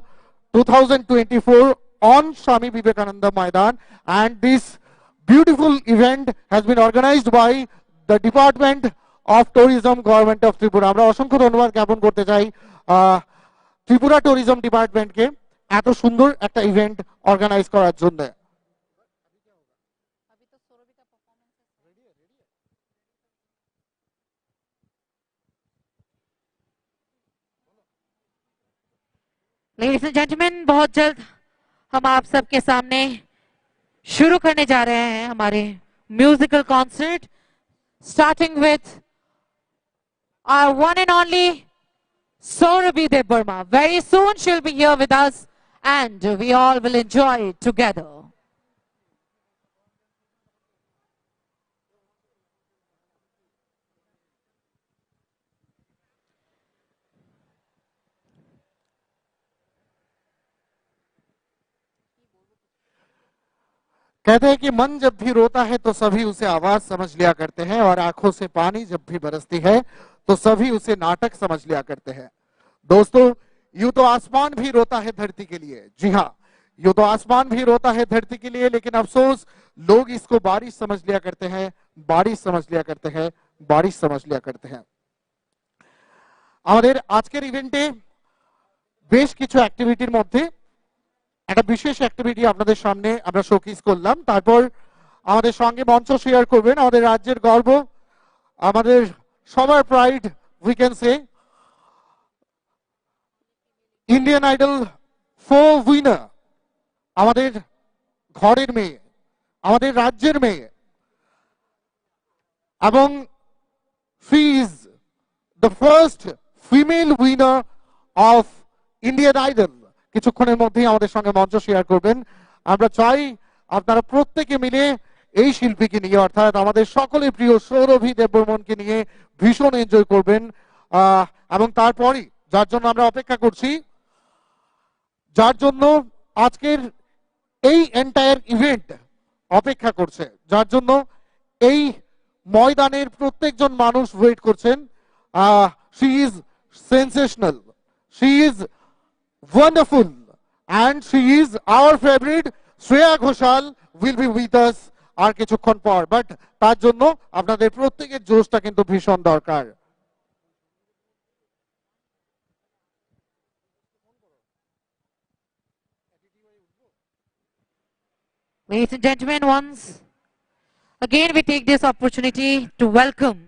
2024 on Swami Vivekananda Maidan, and this beautiful event has been organized by the Department of Tourism, Government of Tripura. আমরা অসংখ্য ধন্যবাদ জ্ঞাপন করতে চাই ত্রিপুরা ট্যুরিজম ডিপার্টমেন্টকে এত সুন্দর একটা ইভেন্ট অর্গানাইজ করার জন্য। लेडीज एंड जेंटलमैन, बहुत जल्द हम आप सबके सामने शुरू करने जा रहे हैं हमारे musical concert, starting with our one and only Saurabhi Debbarma. Very soon she'll be here with us and we all will enjoy it together. कहते हैं कि मन जब भी रोता है तो सभी उसे आवाज समझ लिया करते हैं, और आंखों से पानी जब भी बरसती है तो सभी उसे नाटक समझ लिया करते हैं। दोस्तों, यूं तो आसमान भी रोता है धरती के लिए। जी हाँ, यूं तो आसमान भी रोता है धरती के लिए, लेकिन अफसोस लोग इसको बारिश समझ लिया करते हैं, बारिश समझ लिया करते हैं, बारिश समझ लिया करते हैं। আমাদের আজকের ইভেন্টে বেশ কিছু অ্যাক্টিভিটির মধ্যে একটা বিশেষ অ্যাক্টিভিটি আপনাদের সামনে আমরা শোকেস করলাম। তারপর আমাদের সঙ্গে মঞ্চ শেয়ার করবেন আমাদের রাজ্যের গর্ব আমাদের সবার pride we can say Indian Idol 4 winner, আমাদের ঘরের মেয়ে, আমাদের রাজ্যের মেয়ে, এবং she is the first female winner of Indian Idol। কিছুক্ষণের মধ্যেই আমাদের সঙ্গে মঞ্চ শেয়ার করবেন। আমরা চাই আপনারা প্রত্যেকে মিলে এই শিল্পীকে নিয়ে, অর্থাৎ আমাদের সকলে প্রিয় সৌরভী দেববর্মনকে নিয়ে ভীষণ এনজয় করবেন। এবং তারপরই যার জন্য আমরা অপেক্ষা করছি, যার জন্য আজকের এই এন্টায়ার ইভেন্ট অপেক্ষা করছে, যার জন্য এই ময়দানের প্রত্যেকজন মানুষ ওয়েট করছেন। She is sensational, she is wonderful, and she is our favorite। Shreya Ghoshal will be with us আর কিছুক্ষণ পর, বাট তার জন্য আপনাদের প্রত্যেকের জোশটা কিন্তু ভীষণ দরকার। Ladies and gentlemen, once again we take this opportunity to welcome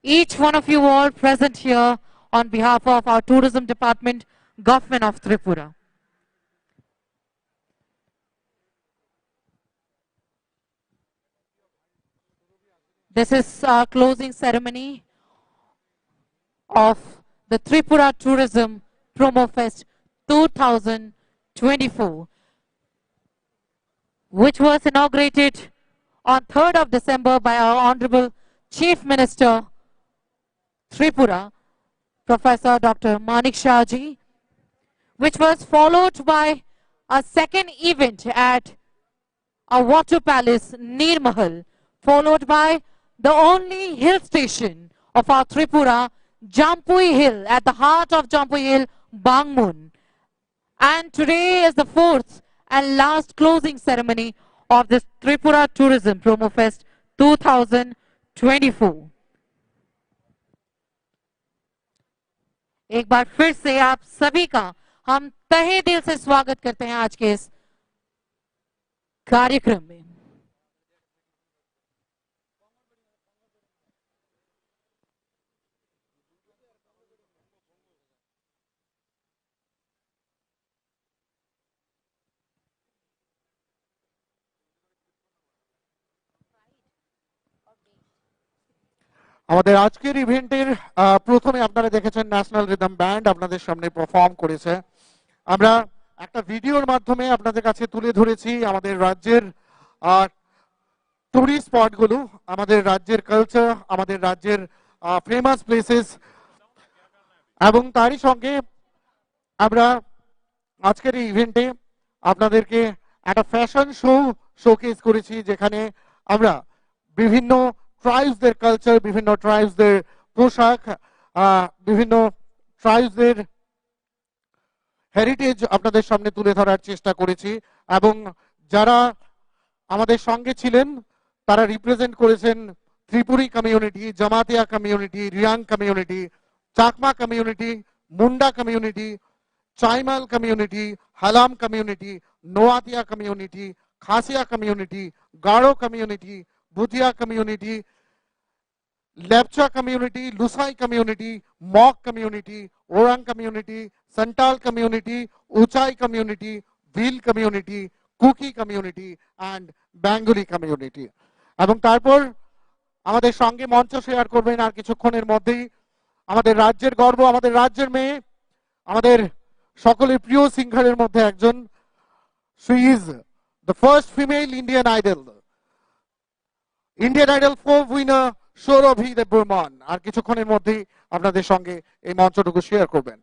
each one of you all present here on behalf of our tourism department, government of Tripura. This is our closing ceremony of the Tripura Tourism Promo Fest 2024, which was inaugurated on 3rd of December by our Honorable Chief Minister Tripura, Professor Dr. Manik Shahji, which was followed by a second event at a water palace, Neer Mahal, followed by the only hill station of our Tripura, Jampui Hill, at the heart of Jampui Hill, Bangmun. And today is the fourth and last closing ceremony of this Tripura Tourism Promo Fest 2024. एक बार फिर से आप सभी का हम तहे दिल से स्वागत करते हैं आज के इस कार्यक्रम में। আমাদের আজকের ইভেন্টের প্রথমে আপনারা দেখেছেন ন্যাশনাল রিদম ব্যান্ড আপনাদের সামনে পারফর্ম করেছে। আমরা একটা ভিডিওর মাধ্যমে আপনাদের কাছে তুলে ধরেছি আমাদের রাজ্যের টুরিস্ট স্পটগুলো, আমাদের রাজ্যের কালচার, আমাদের রাজ্যের ফেমাস প্লেসেস, এবং তারই সঙ্গে আমরা আজকের এই ইভেন্টে আপনাদেরকে একটা ফ্যাশন শোকেস করেছি, যেখানে আমরা বিভিন্ন ট্রাইবসদের কালচার, বিভিন্ন ট্রাইবসদের পোশাক, বিভিন্ন ট্রাইবসদের হেরিটেজ আপনাদের সামনে তুলে ধরার চেষ্টা করেছি। এবং যারা আমাদের সঙ্গে ছিলেন তারা রিপ্রেজেন্ট করেছেন Tripuri community, Jamatia community, Reang community, Chakma community, Munda community, Chaimal community, Halam community, Noatia community, Khasia community, Garo community, Bhutia community, Lepcha community, Lushai community, Mog community, Oraon community, Santal community, Uchai community, Bhil community, Kuki community and Bengali community. এবং তারপর আমাদের সঙ্গে মঞ্চ শেয়ার করবেন আর কিছুক্ষণের মধ্যেই আমাদের রাজ্যের গর্ব, আমাদের রাজ্যের মেয়ে, আমাদের সকলের প্রিয় সিঙ্গারের মধ্যে একজন। She is the first female Indian Idol 4 winner Sourabhi Debbarman আর কিছুক্ষণের মধ্যেই আপনাদের সঙ্গে এই মঞ্চটুকু শেয়ার করবেন।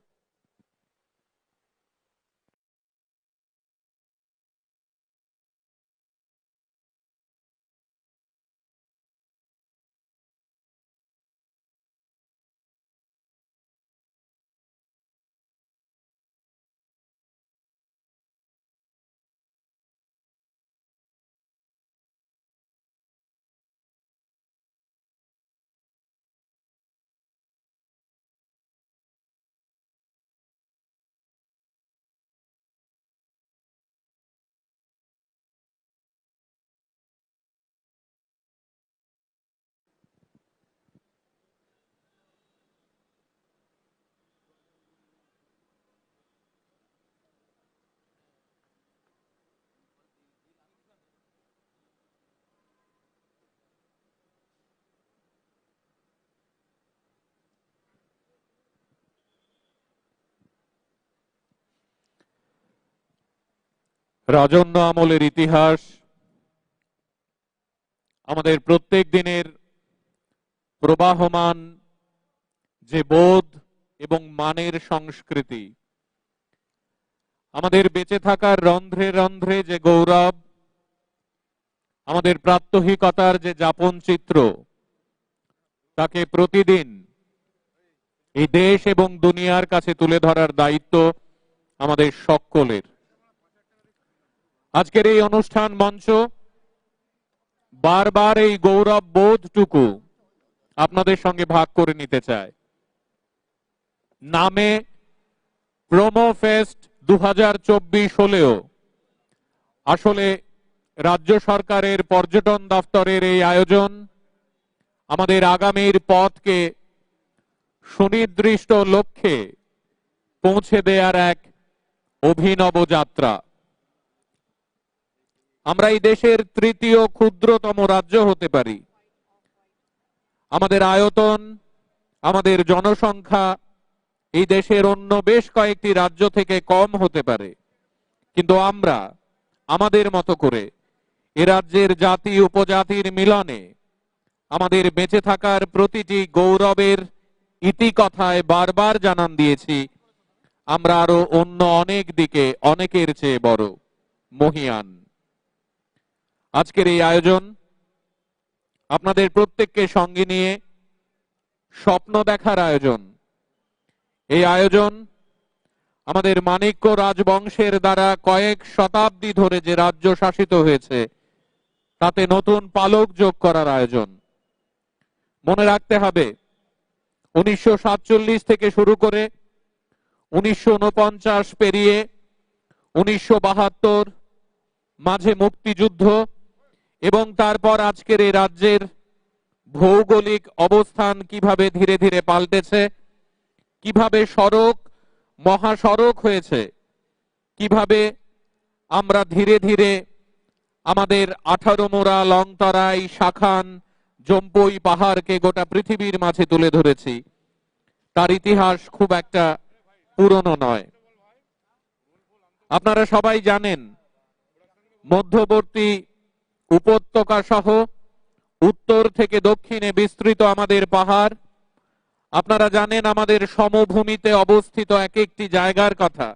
রাজন্য আমলের ইতিহাস, আমাদের প্রত্যেক দিনের প্রবাহমান যে বোধ এবং মানের সংস্কৃতি, আমাদের বেঁচে থাকার রন্ধ্রে রন্ধ্রে যে গৌরব, আমাদের প্রাত্যহিকতার যে যাপন চিত্র, তাকে প্রতিদিন এই দেশ এবং দুনিয়ার কাছে তুলে ধরার দায়িত্ব আমাদের সকলের। আজকের এই অনুষ্ঠান মঞ্চ বারবার এই গৌরব বোধটুকু আপনাদের সঙ্গে ভাগ করে নিতে চায়। নামে প্রোমো ফেস্ট 2024 হলেও আসলে রাজ্য সরকারের পর্যটন দপ্তরের এই আয়োজন আমাদের আগামীর পথকে সুনির্দিষ্ট লক্ষ্যে পৌঁছে দেওয়ার এক অভিনব যাত্রা। আমরা এই দেশের তৃতীয় ক্ষুদ্রতম রাজ্য হতে পারি। আমাদের আয়তন, আমাদের জনসংখ্যা এই দেশের অন্য বেশ কয়েকটি রাজ্য থেকে কম হতে পারে, কিন্তু আমরা আমাদের মতো করে এ রাজ্যের জাতি উপজাতির মিলনে আমাদের বেঁচে থাকার প্রতিটি গৌরবের ইতিকথায় বারবার জানান দিয়েছি আমরা আরো অন্য অনেক দিকে অনেকের চেয়ে বড়, মহিয়ান। আজকের এই আয়োজন আপনাদের প্রত্যেককে সঙ্গে নিয়ে স্বপ্ন দেখার আয়োজন। এই আয়োজন আমাদের মাণিক্য রাজবংশের দ্বারা কয়েক শতাব্দী ধরে যে রাজ্য শাসিত হয়েছে তাতে নতুন পালক যোগ করার আয়োজন। মনে রাখতে হবে 1947 থেকে শুরু করে 1949 পেরিয়ে 1972, মাঝে মুক্তিযুদ্ধ এবং তারপর আজকের এই রাজ্যের ভৌগোলিক অবস্থান কিভাবে ধীরে ধীরে পাল্টেছে, কিভাবে সড়ক মহাসড়ক হয়েছে, কিভাবে আমরা ধীরে ধীরে আমাদের 18 মোড়া, লংতরাই, শাখান, জম্পই পাহাড়কে গোটা পৃথিবীর মাঝে তুলে ধরেছি, তার ইতিহাস খুব একটা পুরনো নয়। আপনারা সবাই জানেন মধ্যবর্তী উপত্যকা সহ উত্তর থেকে দক্ষিণে বিস্তৃত আমাদের পাহাড়। আপনারা জানেন আমাদের সমভূমিতে অবস্থিত এক একটি জায়গার কথা।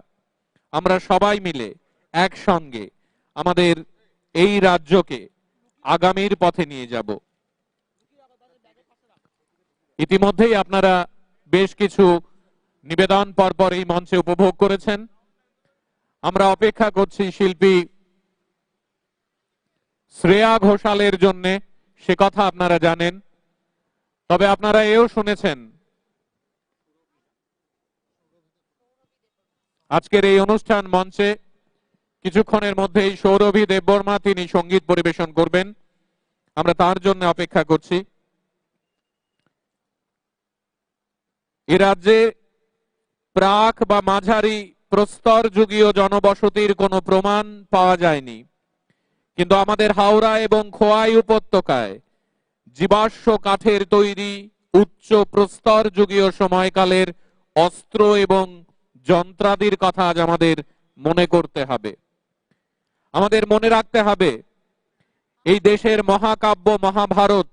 আমরা সবাই মিলে একসঙ্গে আমাদের এই রাজ্যকে আগামীর পথে নিয়ে যাব। ইতিমধ্যেই আপনারা বেশ কিছু নিবেদন পরপর এই মঞ্চে উপভোগ করেছেন। আমরা অপেক্ষা করছি শিল্পী শ্রেয়া ঘোষালের জন্য, সে কথা আপনারা জানেন। তবে আপনারা এও শুনেছেন আজকের এই অনুষ্ঠান মঞ্চে কিছুক্ষণের মধ্যেই সৌরভী দেববর্মা তিনি সঙ্গীত পরিবেশন করবেন। আমরা তার জন্য অপেক্ষা করছি। এ রাজ্যে প্রাক বা মাঝারি প্রস্তর যুগীয় জনবসতির কোনো প্রমাণ পাওয়া যায়নি, কিন্তু আমাদের হাওড়া এবং খোয়াই উপত্যকায় জীবাশ্ম কাঠের তৈরি উচ্চ প্রস্তর যুগীয় সময়কালের অস্ত্র এবং যন্ত্রাদির কথা আজ আমাদের মনে করতে হবে। আমাদের মনে রাখতে হবে এই দেশের মহাকাব্য মহাভারত,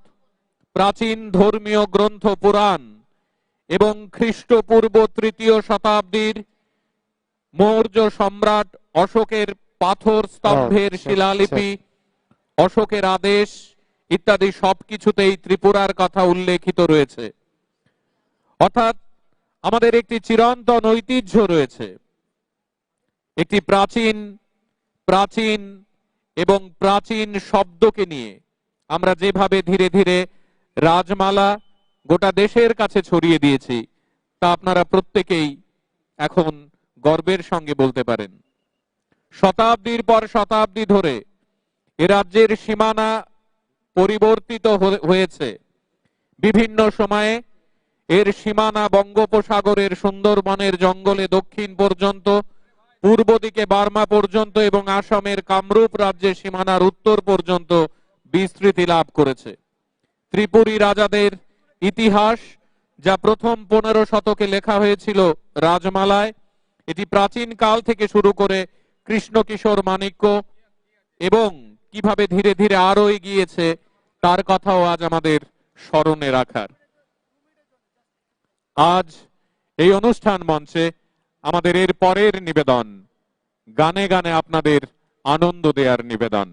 প্রাচীন ধর্মীয় গ্রন্থ পুরাণ এবং খ্রিস্টপূর্ব 3য় শতাব্দীর মৌর্য সম্রাট অশোকের পাথর স্তম্ভের শিলালিপি, অশোকের আদেশ ইত্যাদি সবকিছুতেই ত্রিপুরার কথা উল্লেখিত রয়েছে। অর্থাৎ আমাদের একটি চিরন্তন ঐতিহ্য রয়েছে, একটি প্রাচীন প্রাচীন এবং প্রাচীন শব্দকে নিয়ে আমরা যেভাবে ধীরে ধীরে রাজমালা গোটা দেশের কাছে ছড়িয়ে দিয়েছি তা আপনারা প্রত্যেকেই এখন গর্বের সঙ্গে বলতে পারেন। শতাব্দীর পর শতাব্দী ধরে এ রাজ্যের সীমানা পরিবর্তিত হয়েছে। বিভিন্ন সময়ে এর সীমানা বঙ্গোপসাগরের সুন্দরবনের জঙ্গলে দক্ষিণ পর্যন্ত, পূর্ব দিকে বার্মা পর্যন্ত এবং আসামের কামরূপ রাজ্যের সীমানার উত্তর পর্যন্ত বিস্তৃতি লাভ করেছে। ত্রিপুরী রাজাদের ইতিহাস যা প্রথম 15 শতকে লেখা হয়েছিল রাজমালায়, এটি প্রাচীন কাল থেকে শুরু করে কৃষ্ণ কিশোর মানিক্য এবং কিভাবে ধীরে ধীরে আরো এগিয়েছে তার কথাও আজ আমাদের স্মরণে রাখার। আজ এই অনুষ্ঠান মঞ্চে আমাদের এর পরের নিবেদন, গানে গানে আপনাদের আনন্দ দেওয়ার নিবেদন।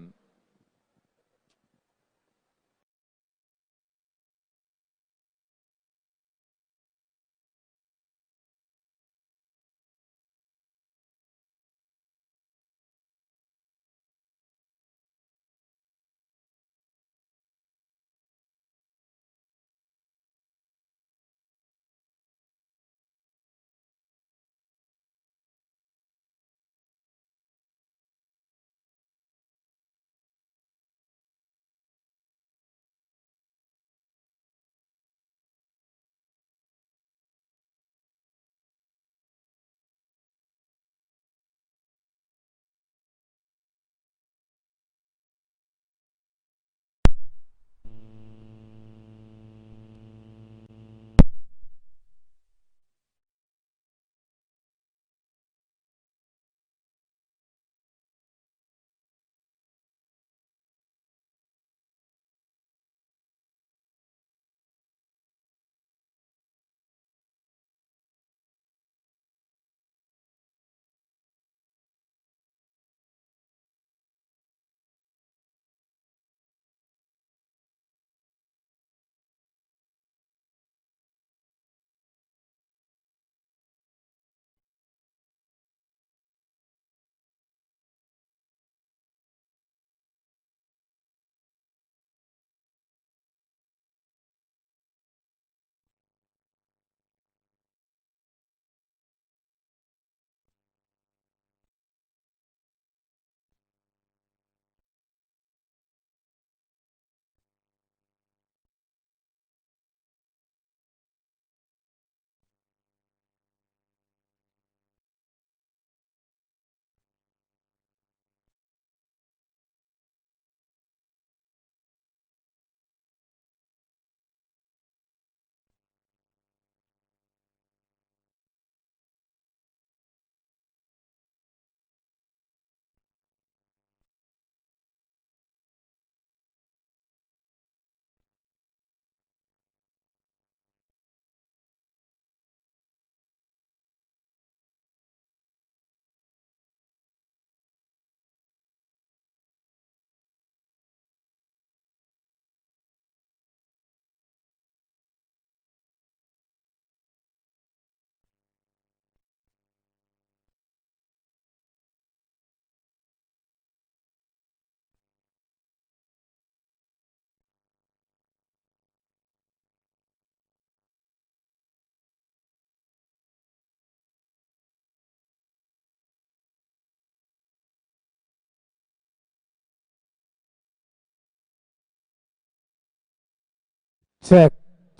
Check,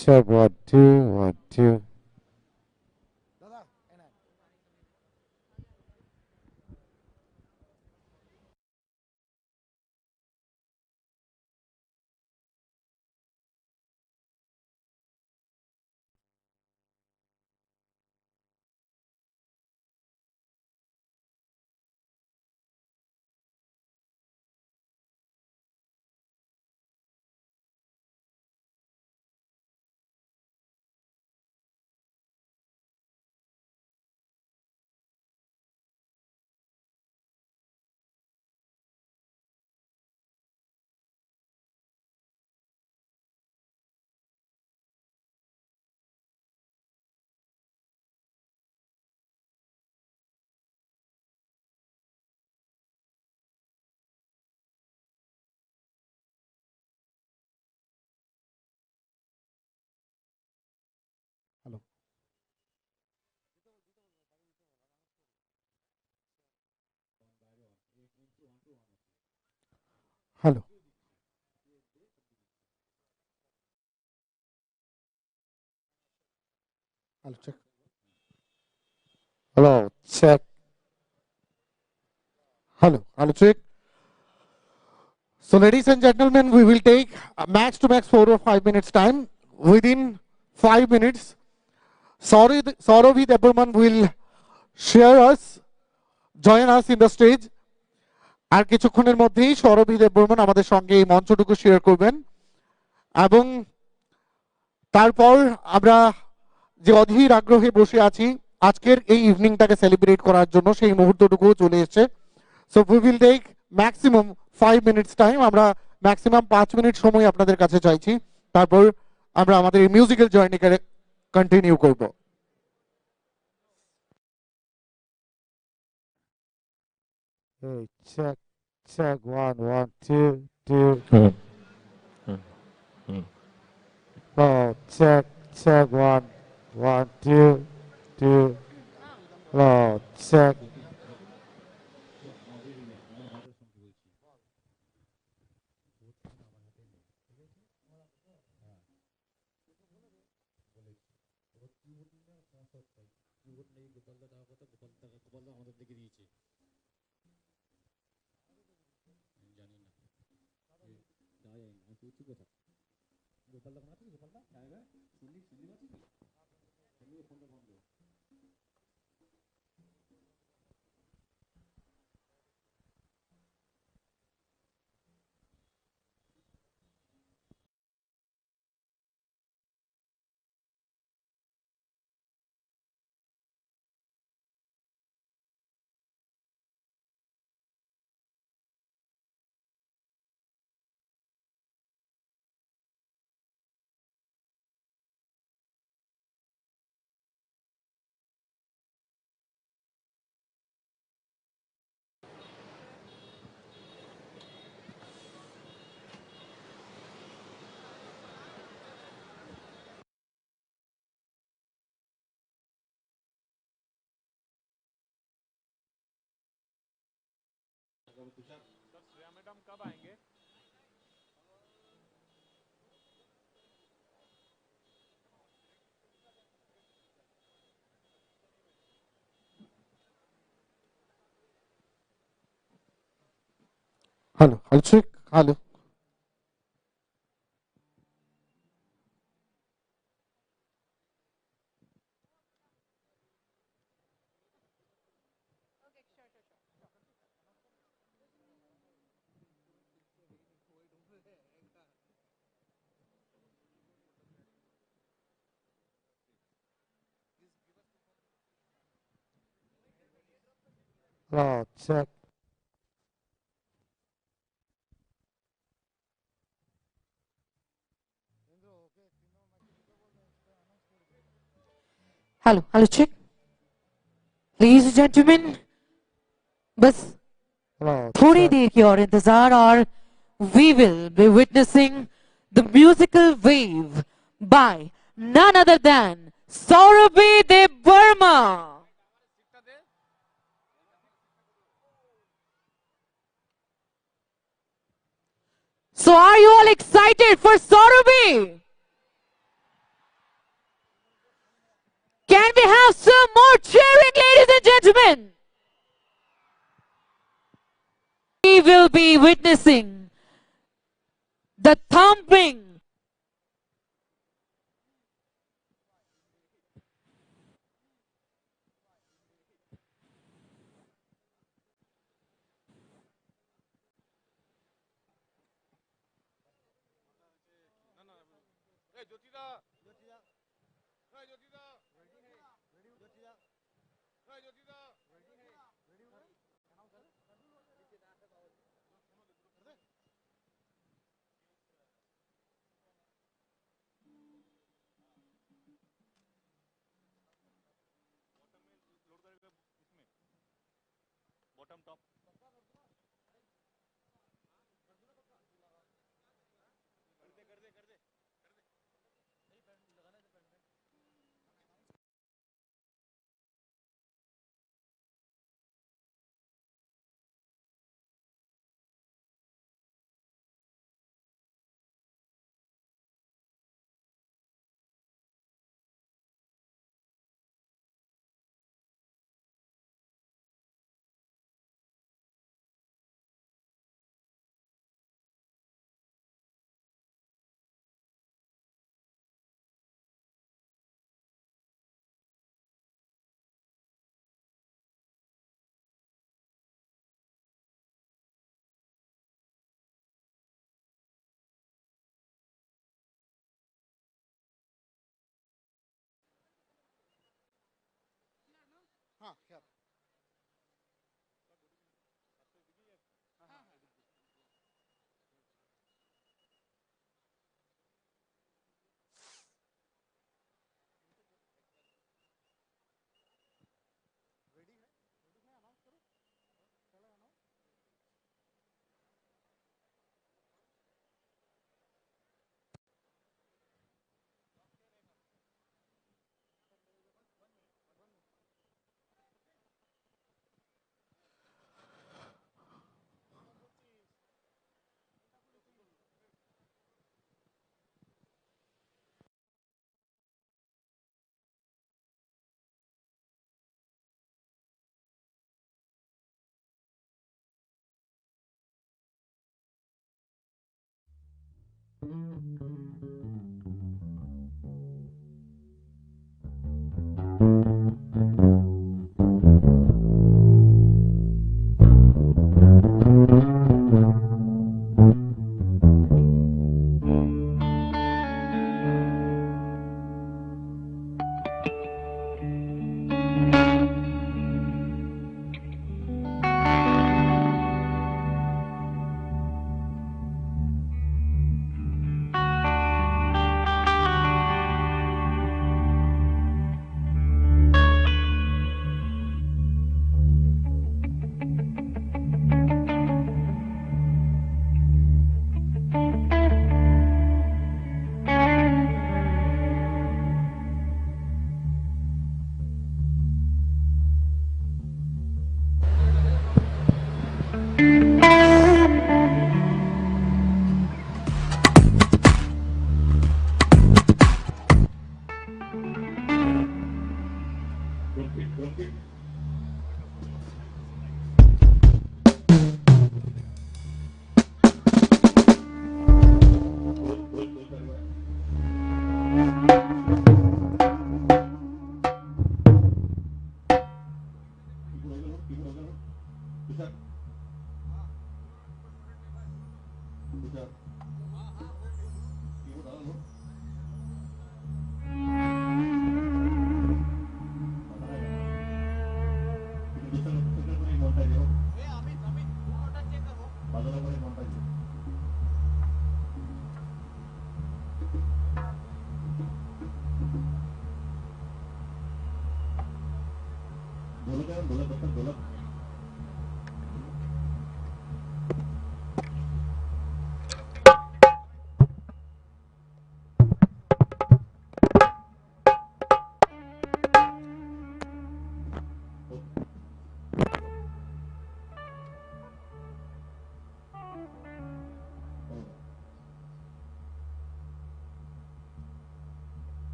check, 1 2 1 2. Hello. Hello. Hello, check. Hello, check. Hello, hello, check. So, ladies and gentlemen, we will take a max to max 4 or 5 minutes time. Within 5 minutes, Sauravi Debarman will share us join us in the stage. আর কিছুক্ষণের মধ্যেই সৌরভী দেববর্মন আমাদের সঙ্গে এই মঞ্চটুকু share করবেন এবং তারপর আমরা যে অধীর আগ্রহে বসে আছি আজকের এই ইভিনিংটাকে সেলিব্রেট করার জন্য সেই মুহূর্তটুকু চলে এসেছে। So we will take maximum 5 minutes time, আমরা ম্যাক্সিমাম 5 মিনিট সময় আপনাদের কাছে চাইছি, তারপর আমরা আমাদের এই মিউজিক্যাল জার্নিকে কন্টিনিউ করব। Hey, check, check, 1, 1, 2, 2. Oh, check, check, 1, 1, 2, 2. Oh, check. Hello hello hello. Oh, check. Hello check. Ladies and gentlemen, बस Oh, थोड़ी check. देर की और इंतजार और we will be witnessing the musical wave by none other than Saurabhi Debbarma. So are you all excited for Saurabhi? Can we have some more cheering, ladies and gentlemen? We will be witnessing the thumping.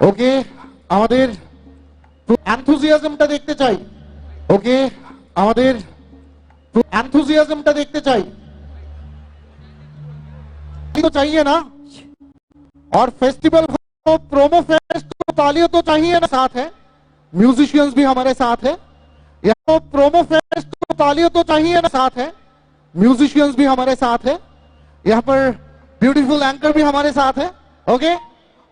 ওকে, আমাদের এনথুজিয়াজমটা দেখতে চাই। ওকে, আমাদের enthusiasm देखते चाहिए तो चाहिए ना, और फेस्टिवल को प्रोमो फेस्ट को तालियां तो चाहिए ना साथ है, म्यूजिशियंस भी हमारे साथ है, यहाँ प्रोमो फेस्ट को तालियां तो चाहिए ना साथ है, म्यूजिशियंस भी हमारे साथ है, यहाँ पर ब्यूटीफुल एंकर भी हमारे साथ है। ओके,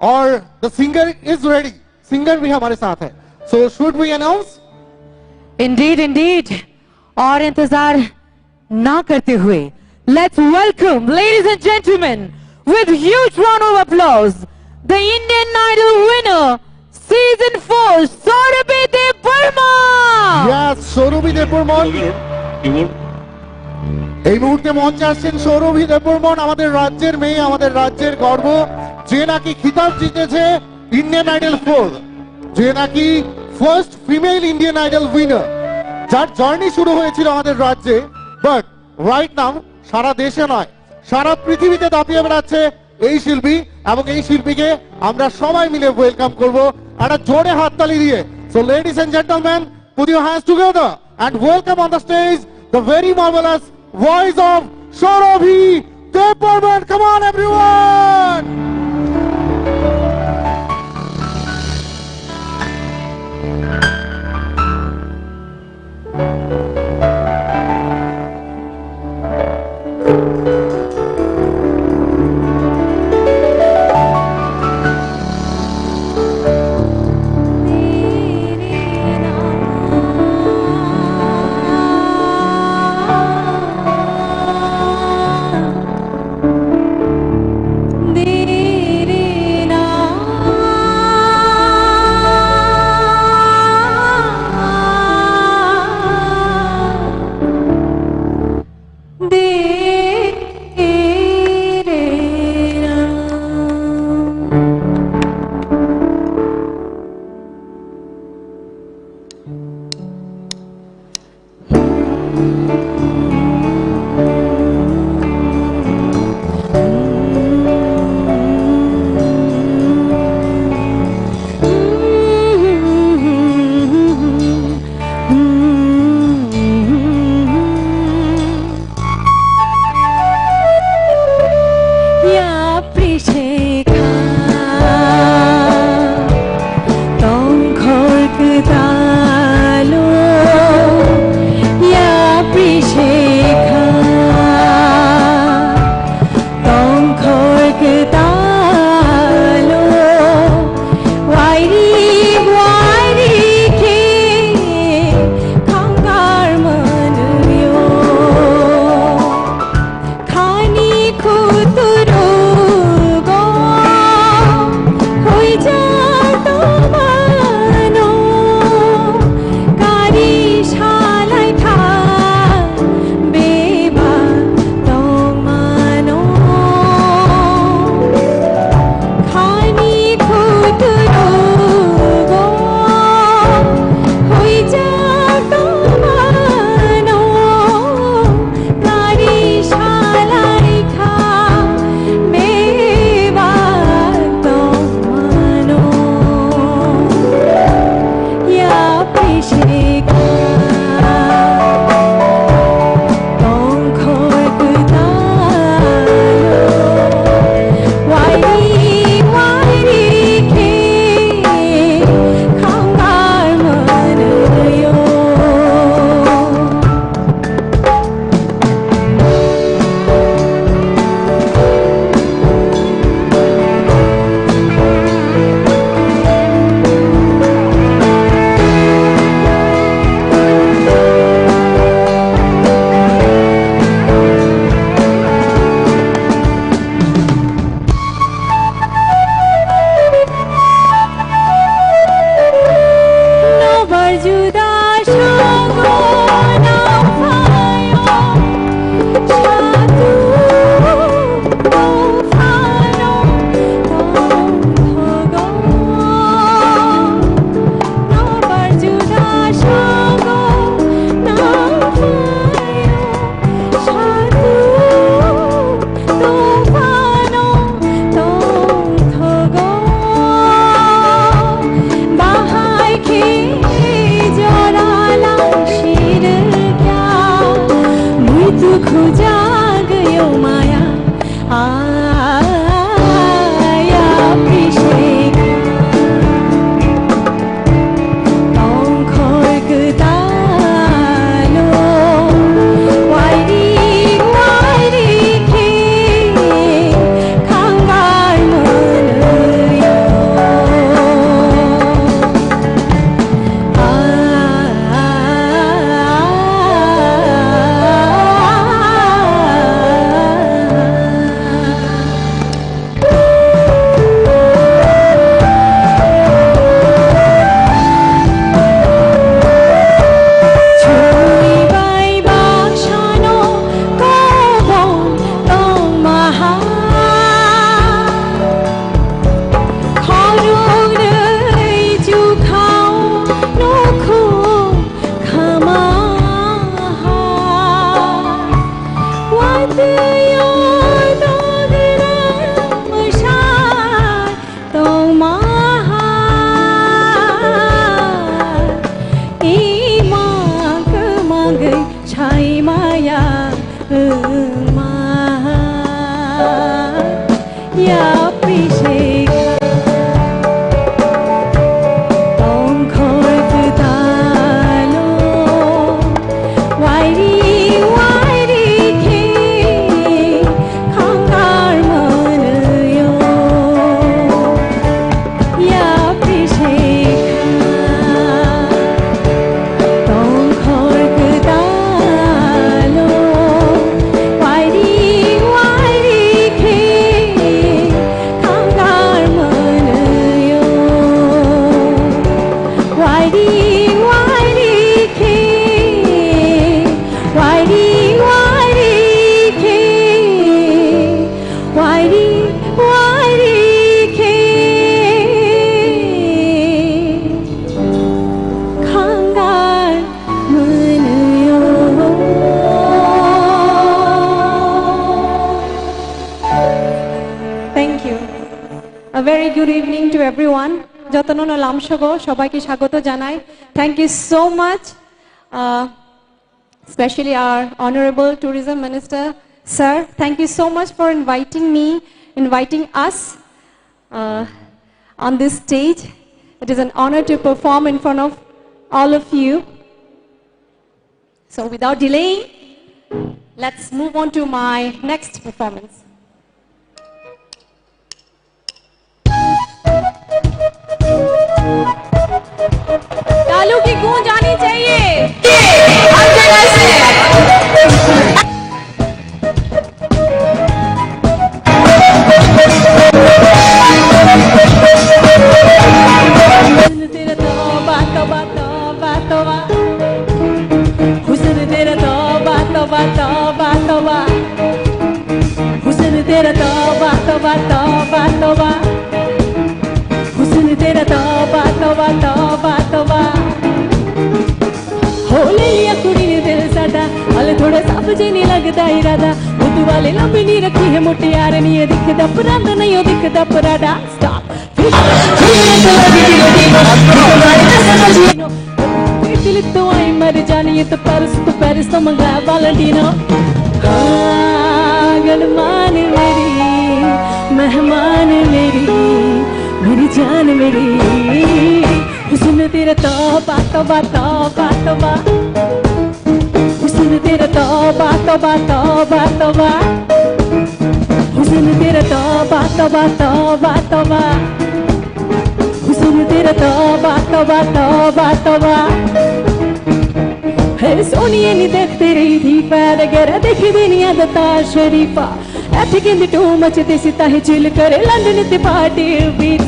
और the singer is ready, singer भी हमारे साथ है। So should we announce? Indeed indeed, और इंतजार ना करते हुए let's welcome ladies and gentleman with huge round of applause the Indian Idol winner, Season 4, Saurabhi Dev Burma! Yes, Sourabhi Debbarman এই মুহূর্তে মঞ্চে আসছেন সৌরভী দেববর্মন, আমাদের রাজ্যের মেয়ে, আমাদের রাজ্যের গর্ব, যে নাকি খিতাব জিতেছে ইন্ডিয়ান আইডল 4, যে নাকি first female Indian idol winner, যার জার্নি শুরু হয়েছিল আমাদের রাজ্যে, বাট রাইট নাও সারা দেশে নয় সারা পৃথিবীতে দাপিয়ে বেড়াচ্ছে এই শিল্পী, এবং এই শিল্পীকে আমরা সবাই মিলে ওয়েলকাম করব একটা জোরে হাততালি দিয়ে। So ladies and gentleman, put your hands together and welcome on the stage the very marvelous voice of Saurabhi Dev-Burman. Come on everyone! very good evening to everyone. যতন লামসগো সবাইকে স্বাগত জানাই. Thank you so much, especially our Honorable Tourism Minister, Sir. Thank you so much for inviting us on this stage. It is an honor to perform in front of all of you. So without delaying, let's move on to my next performance. तालू की गूंज आनी चाहिए हर जगह से. तेरा तौबा तौबा तौबा तौबा, हुस्न तेरा तौबा तौबा तौबा तौबा, हुस्न तेरा तौबा तौबा तौबा तौबा, हुस्न तेरा तौबा तौबा तौबा तौबा. हो ले लिया कुड़ी ने दिल साडा, हाले थोड़ा सब जे नहीं लगदा इरादा. बुद्ध वाले लंबी नहीं रखी है मुटियार नहीं है दिखदा परांदा नहीं हो दिखदा पराडा. स्टॉप दिल तो आई मर जानी है तो पेरिस तो मंगाया वालंटीनो. गलमान मेरी मेहमान मेरी जान मेरी, हुस्न तेरा तौबा तौबा तौबा तौबा, हुस्न तेरा तौबा तौबा तौबा तौबा, हुस्न तेरा तौबा तौबा तौबा तौबा, हुस्न तेरा तौबा तौबा तौबा तौबा. है सोनिए नी देखते रही थी पैर गैर देखी भी नहीं आदता शरीफा. ऐठी कहंदी टू मच ते सिता ही चिल करे लंदन ते पार्टी बीच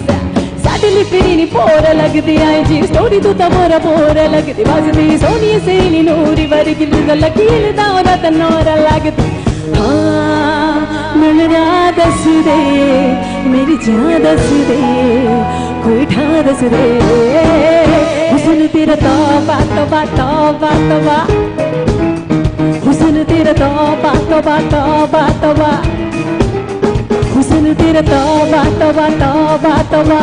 साडी लिपड़ी नी पोर लगदी आई जी स्टोरी तू तो मोरा पोर लगदी बजदी सोनिए से नी नूरी वर्गी लगी दावरा त नोरा लगदी. हाँ मिल रहा दस दे मेरी जान दस दे कोई ठा दस दे. हुस्न तेरा तौबा तौबा तौबा तौबा, हुस्न तेरा तौबा तौबा तौबा तौबा, हुस्न तेरा तौबा तौबा तौबा तौबा,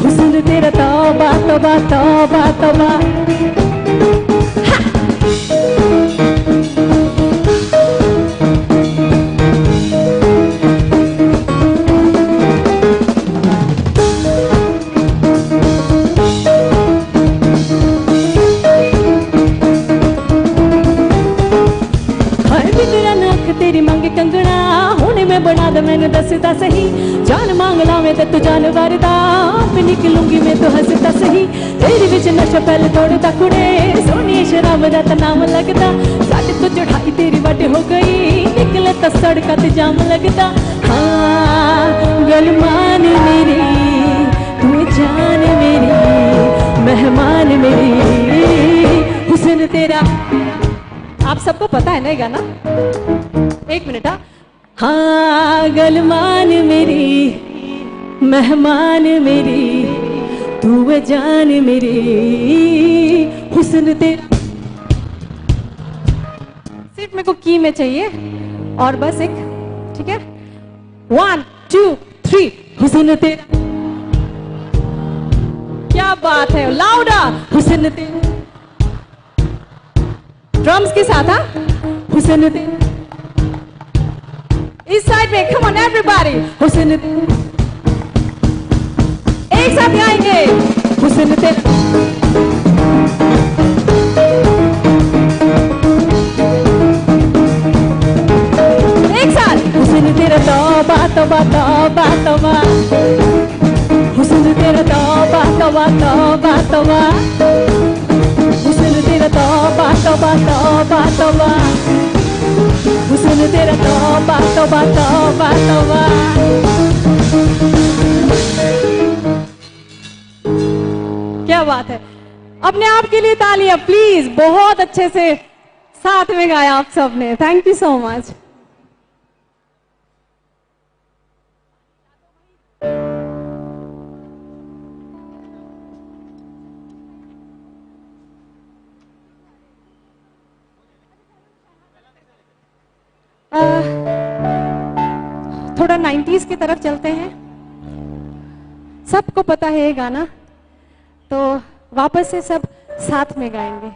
हुस्न तेरा तौबा तौबा तौबा तौबा. तेरी मंग कंगना हुने मैं बना दे मैंने दसता सही. जान मांग लावे ते तू जान वरदा आप निकलूंगी मैं तो हंसता सही. तेरी विच नशा पहले तोड़दा कुड़े सोनी शराब दा त नाम लगदा. साडे तो चढ़ाई तेरी वट हो गई निकले तो सड़का ते जाम लगदा. हाँ गलमान मेरी तू जान मेरी मेहमान मेरी, हुस्न तेरा. आप सबको पता है ना ये गाना? एक मिनट. हाँ गलमान मेरी मेहमान मेरी तू है जान मेरी, हुस्न तेरा. सिर्फ मेरे को की में चाहिए और बस एक. ठीक है 1 2 3. हुस्न तेरा. क्या बात है लाउडर. हुस्न तेरा ड्रम्स के साथ. हाँ हुस्न तेरा. इस साइड में come on everybody. हुस्न एक साथ गाएंगे. हुस्न तेरा. एक साथ. हुस्न तेरा तौबा तौबा तौबा तौबा, हुस्न तेरा तौबा तौबा तौबा तौबा, हुस्न तेरा तौबा तौबा तौबा तौबा, हुस्न तेरा तौबा तौबा तौबा तौबा. क्या बात है. अपने आप के लिए तालियां प्लीज. बहुत अच्छे से साथ में गाया आप सबने. Thank you so much. थोड़ा 90s की तरफ चलते हैं. सबको पता है ये गाना, तो वापस से सब साथ में गाएंगे।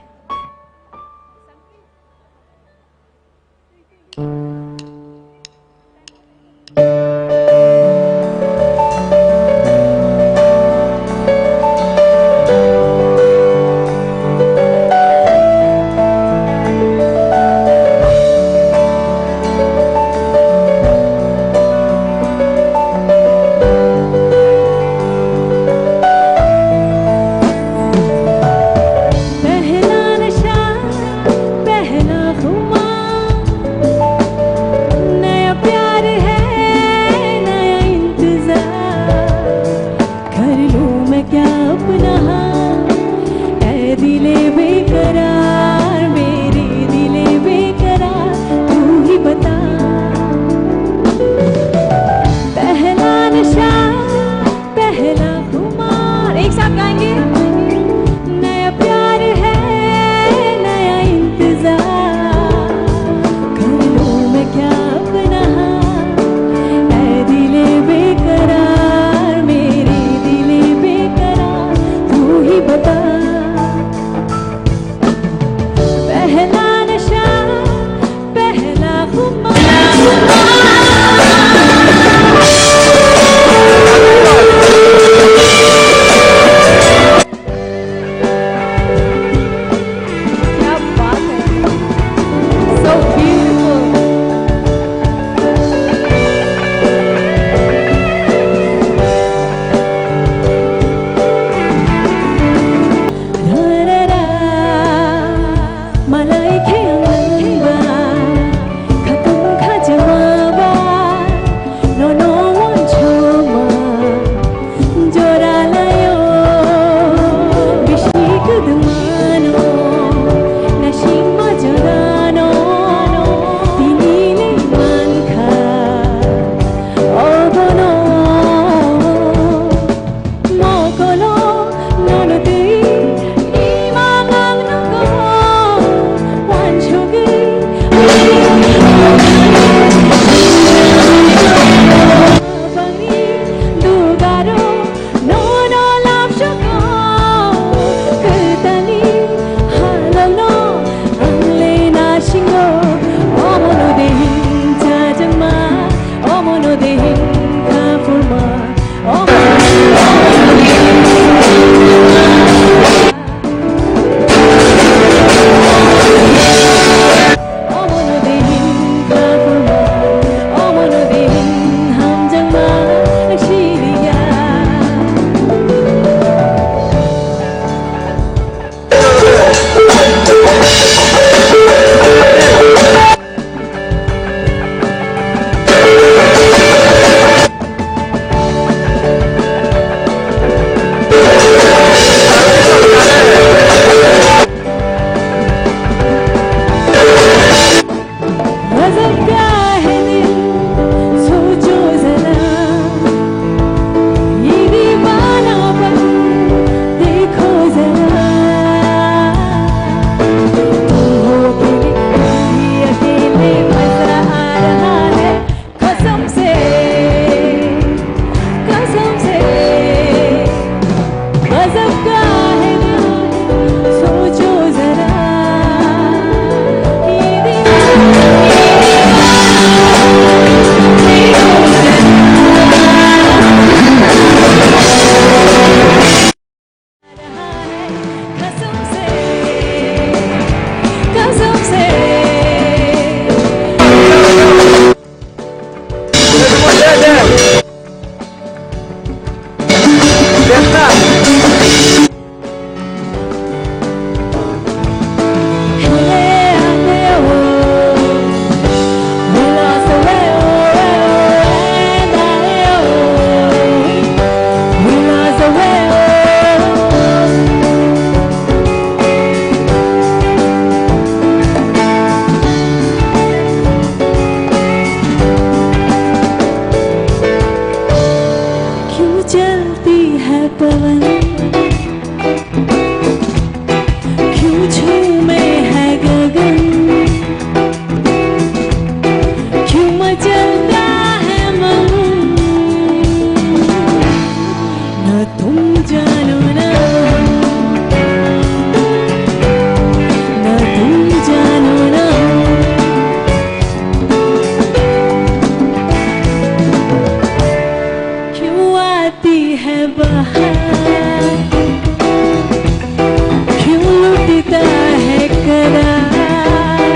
है करार,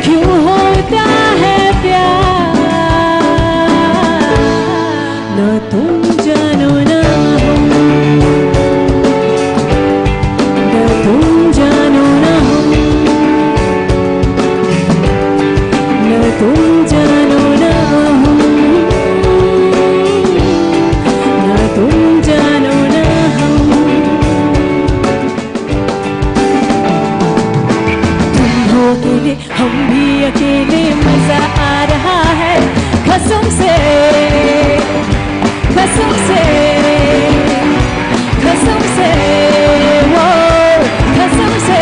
क्यों होता है प्यार, न तुम जानो न हम, न तुम जानो न हम, न तुम जानो न हम, न तुम जानो न हम। तुम हो अकेले हम भी अकेले, मजा आ रहा है कसम से, कसम से, कसम से, वो कसम से।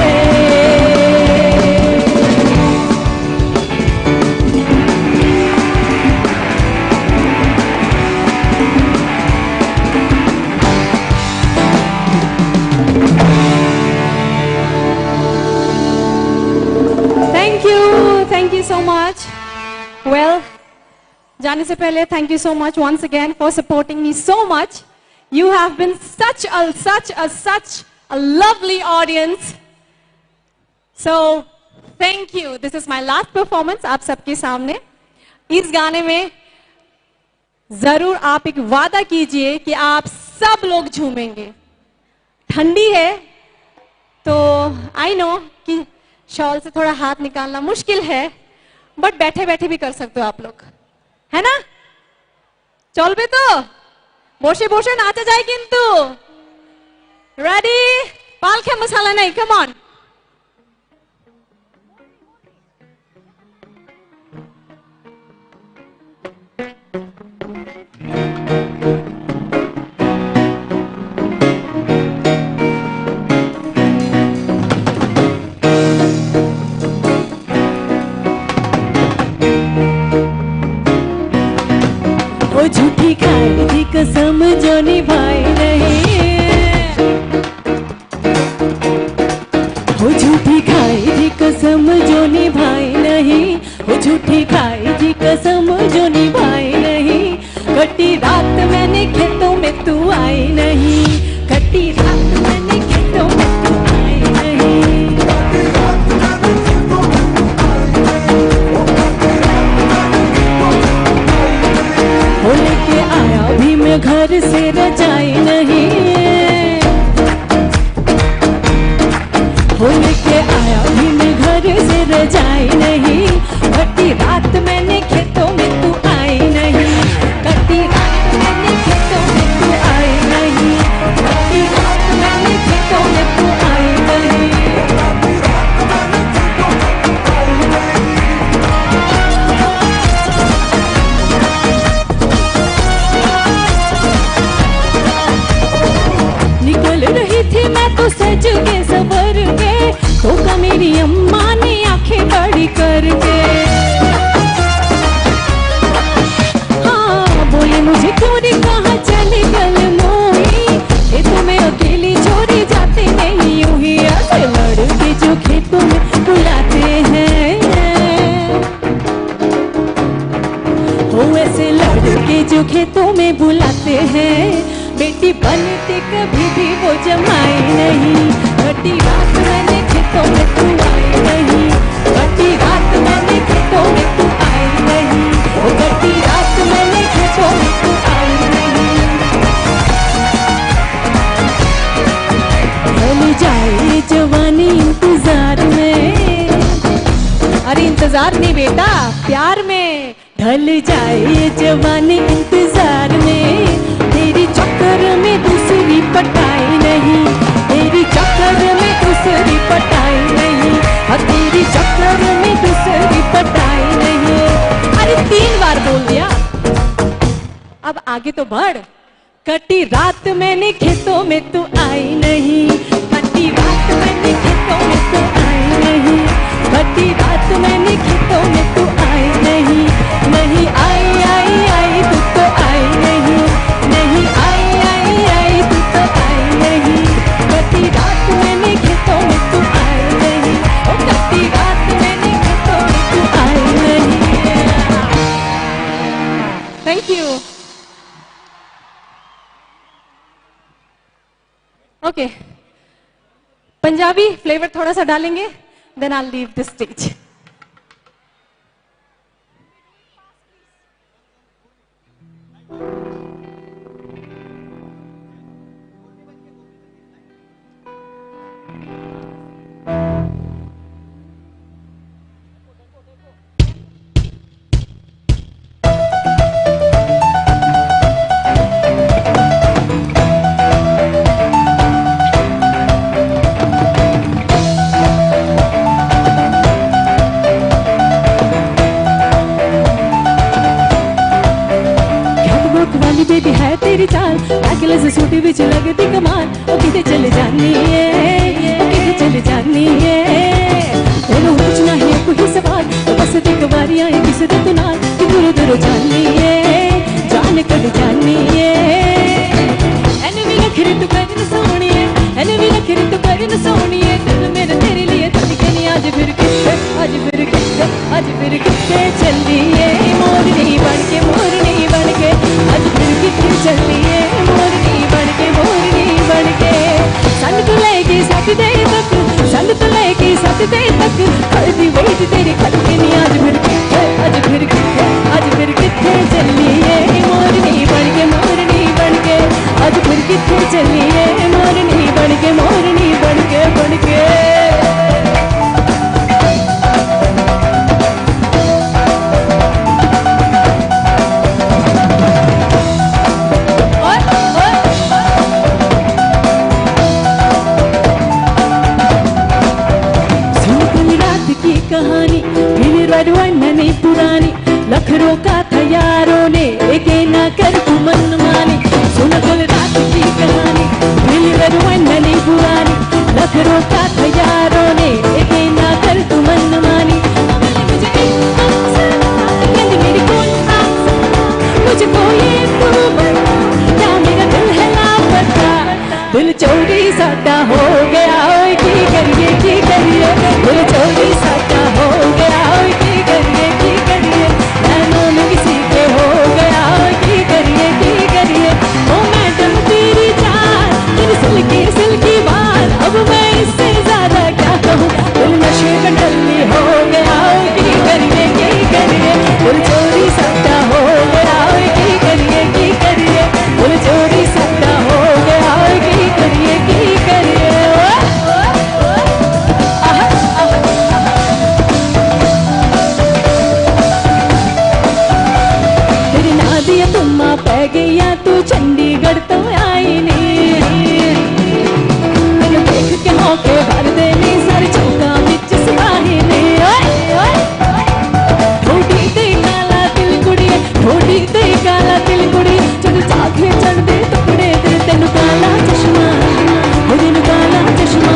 Thank you so much. Well, जाने से पहले thank you so much once again for supporting me so much. You have been such a lovely audience. So thank you. This is my last performance आप सबके सामने. इस गाने में जरूर आप एक वादा कीजिए कि आप सब लोग झूमेंगे. ठंडी है तो आई नो कि शॉल से थोड़ा हाथ निकालना मुश्किल है, बट बैठे बैठे भी कर सकते हो आप लोग, है ना? चलबे तो বসে বসে নাচা যায় কিন্তু। রেডি? পালখে মশালা নেই, কাম অন। वो झूठी खाई थी कसम जो निभाई नहीं, वो झूठी खाई थी कसम जो निभाई नहीं, वो झूठी खाई थी कसम जो निभाई नहीं। कटी रात मैंने खेतों में तू आई नहीं, कटी रात मैंने खेतों में तू आई नहीं। वो लेके आया भी मैं घर से रजाई नहीं, वो लेके आया भी मैं घर से रजाई नहीं। कटी रात मैंने खेतों में तू आई नहीं, कटी रात मैंने खेतों में तू आई नहीं, कटी रात मैंने खेतों में तू आई नहीं। निकल रही थी मैं तो सज के सवर के, तो का मेरी अम्मा ने आंखें बड़ी करके, हाँ बोले मुझे चोरी कहाँ चली गल मोई, ये तो मैं अकेली चोरी जाते नहीं यूं ही। ऐसे लड़के जो खेतों में बुलाते हैं, वो ऐसे लड़के जो खेतों में बुलाते हैं, बेटी बनते कभी भी वो जमाई नहीं। कटी रात मैंने खेतों में तू आई नहीं, कटी रात मैंने खेतों में तू आई नहीं, ओ कटी रात मैंने खेतों में तू आई नहीं। ढल जाए जवानी इंतजार में, अरे इंतजार नहीं बेटा प्यार में। ढल जाए जवानी इंतजार में, तेरी चक्कर में दूसरी पटाई नहीं, तेरी चक्कर में दूसरी पटाई नहीं, और तेरी चक्कर में दूसरी पटाई नहीं। अरे 3 बार बोल दिया, अब आगे तो बढ़। कटी रात मैंने खेतों में तू आई नहीं, कटी रात मैंने खेतों में तू आई नहीं, कटी रात मैंने खेतों में तू आई नहीं। नहीं आई आई आई तू तो आई नहीं, नहीं आई आई आई तू तो आई नहीं, कटी रात मैंने खेतों में तू आई नहीं, ओ कटी रात मैंने खेतों में तू आई नहीं। Thank you. Okay, Punjabi flavour थोड़ा सा डालेंगे, then I leave this stage. Baby है तेरी चाल, नेकलेस सूटी बिच लगती कमाल, ओ किते चले जानी है, ओ किते चले जानी है, तेनू पूछना है कोई सवाल, ओ बस एक बारी आए किसे ते तू नाल, कि दूर दूर जानी है, जान कद जानी है, एने भी नखरे तू करन सोहणी है, एने भी नखरे तू करन सोहणी है, दिल मेरा तेरे लिए धड़के नहीं, आज फिर किथे, आज फिर किथे, आज फिर किथे चली है, मोरनी बन के आज फिर किथे चली है, मोरनी बन के सन तो लेके सटदे तक, सन तो लेके सटदे तक, खड़दी वेट तेरी खड़के नहीं, आज फिर किथे, आज फिर किथे, आज फिर किथे चली है, मोरनी बन के आज फिर किथे चली है, मोरनी बन के कहानी फिर रडवन्ननी पुरानी, लखरों का था यारों ने एक ना कर तू मन मानी, सुन कल रात की कहानी फिर रडवन्ननी पुरानी, लखरों का था यारों ने एक ना कर तू मन मानी, मुझको ये तू बता, क्या मेरा दिल है लापता, दिल चोरी साटा हो गया, ओए की करिए दिल चोरी साटा हो गया, ओए की करिए नैनों में किसी के हो गया, ओए की करिए ओ मैडम तेरी जान, तेरी सिल्की बाल, अब मैं इससे ज्यादा क्या कहूँ, दिल नशे में डल्ली हो गया, ओए की करिए दिल चोरी साटा हो गया, ओए की करिए दिल चोरी साटा हो गया, ओए की करिए तेरी नादिया तुम्मा पै गया, तू चंडीगढ़ तो आई नहीं, मैंने देख के मौके भर देने सर चौका बिच सिपाही ने, ठोडी ते काला दिल कुड़िए, ठोडी ते काला दिल कुड़िए, जद चाखे चढ़ दे टुकड़े तेरे, तेनू काला चश्मा, वो दिन काला चश्मा,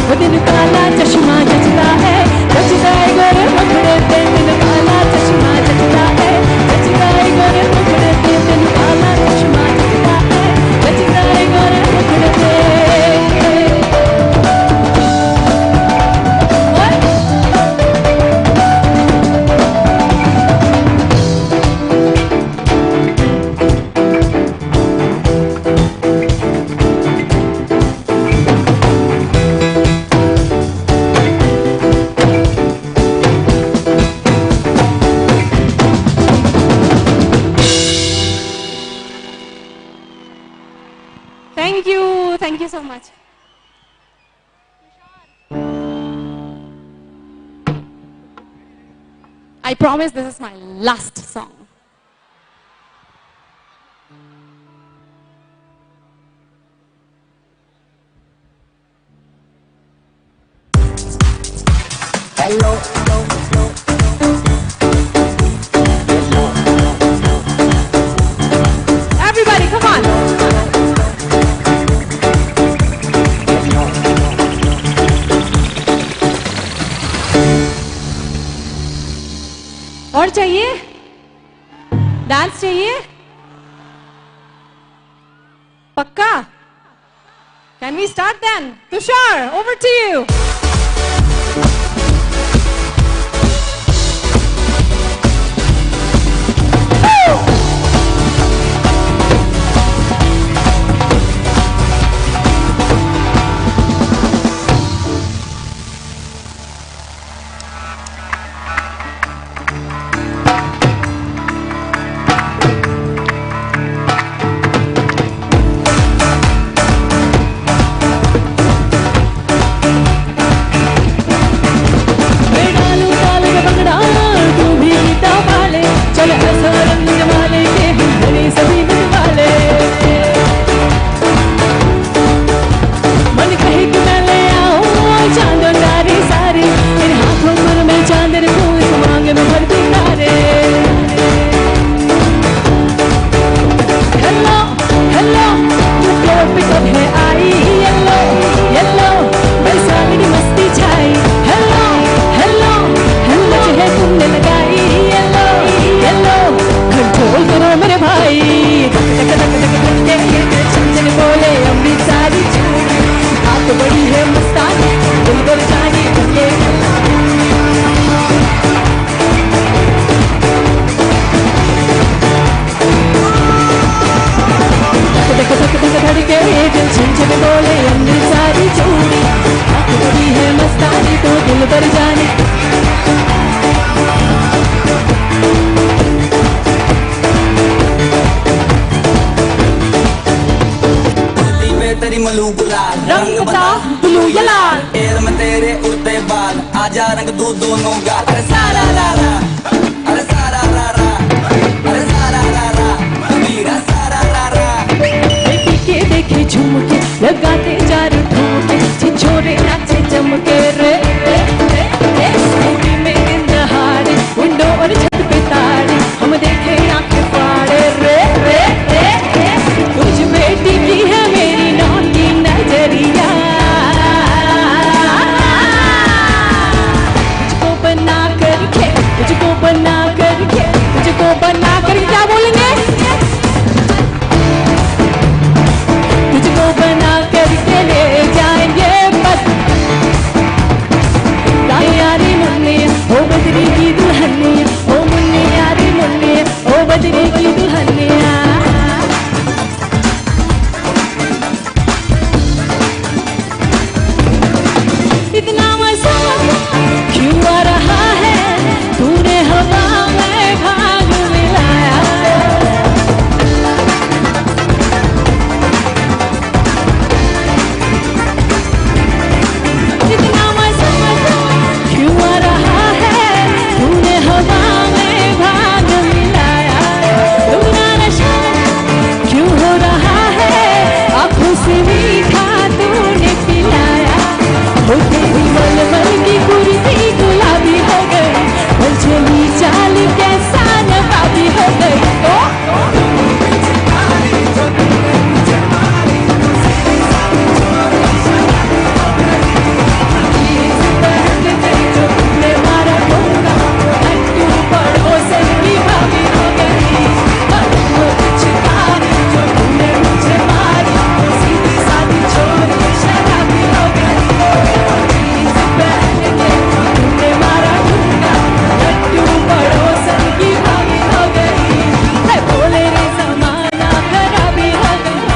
वो दिन काला चश्मा जचता है गोरे मुखड़े पे, तेनू काला चश्मा जचता है गोरे मुखड़े पे, तेनू काला चश्मा जचता है गोरे मुखड़े पे। Thank you so much. I promise this is my last song. Hello. Everybody, come on. और चाहिए? डांस चाहिए? पक्का? Can we start then? Tushar, over to you. दिल पर जाने तेरी मलू गुलाल रंग बता ब्लू या लाल एर में तेरे उड़ते बाल आजा रंग दो दोनों गाल अरे सारा रा रा अरे सारा रा रा अरे सारा रा रा मेरा सारा रा रा बेटी के देखे झुमके लगाते चार ठुमके छिछोरे नाचे चमके रे रे रे रे स्कूटी में दिन दहाड़े विंडो और छत पे तारे हम देखे आंखें फाड़े रे रे रे रे तुझ बेटी की है मेरी नौकी नजरिया तुझको बना करके तुझको बना करके तुझको बना करके क्या बोलेंगे तुझको बना करके ले जाएंगे बस यारी मुन्नी ओ बदरी की दुल्हनिया ओ मुन्नी यारी मुन्नी ओ बदरी की दुल्हनिया इतना मजा क्यों आ रहा है तूने हवा में भाग मिलाया इतना मजा क्यों आ रहा है तूने हवा में भाग मिलाया तूना नशा क्यों हो रहा है आंखों से मीठा तूने पिलाया हो तेरी मलमल की कुर्सी गुलाबी हो गई और चली चाल कैसा नवाबी हो गई तुमने मारा धोखा तू पड़ोसन की भाभी हो गई वो चितारी जो तुमने मुझे मारी सीधी सादी छोरी शराबी हो गई तुमने मारा धोखा तू पड़ोसन की भाभी हो गई है बोले रे जमाना खराबी हो गई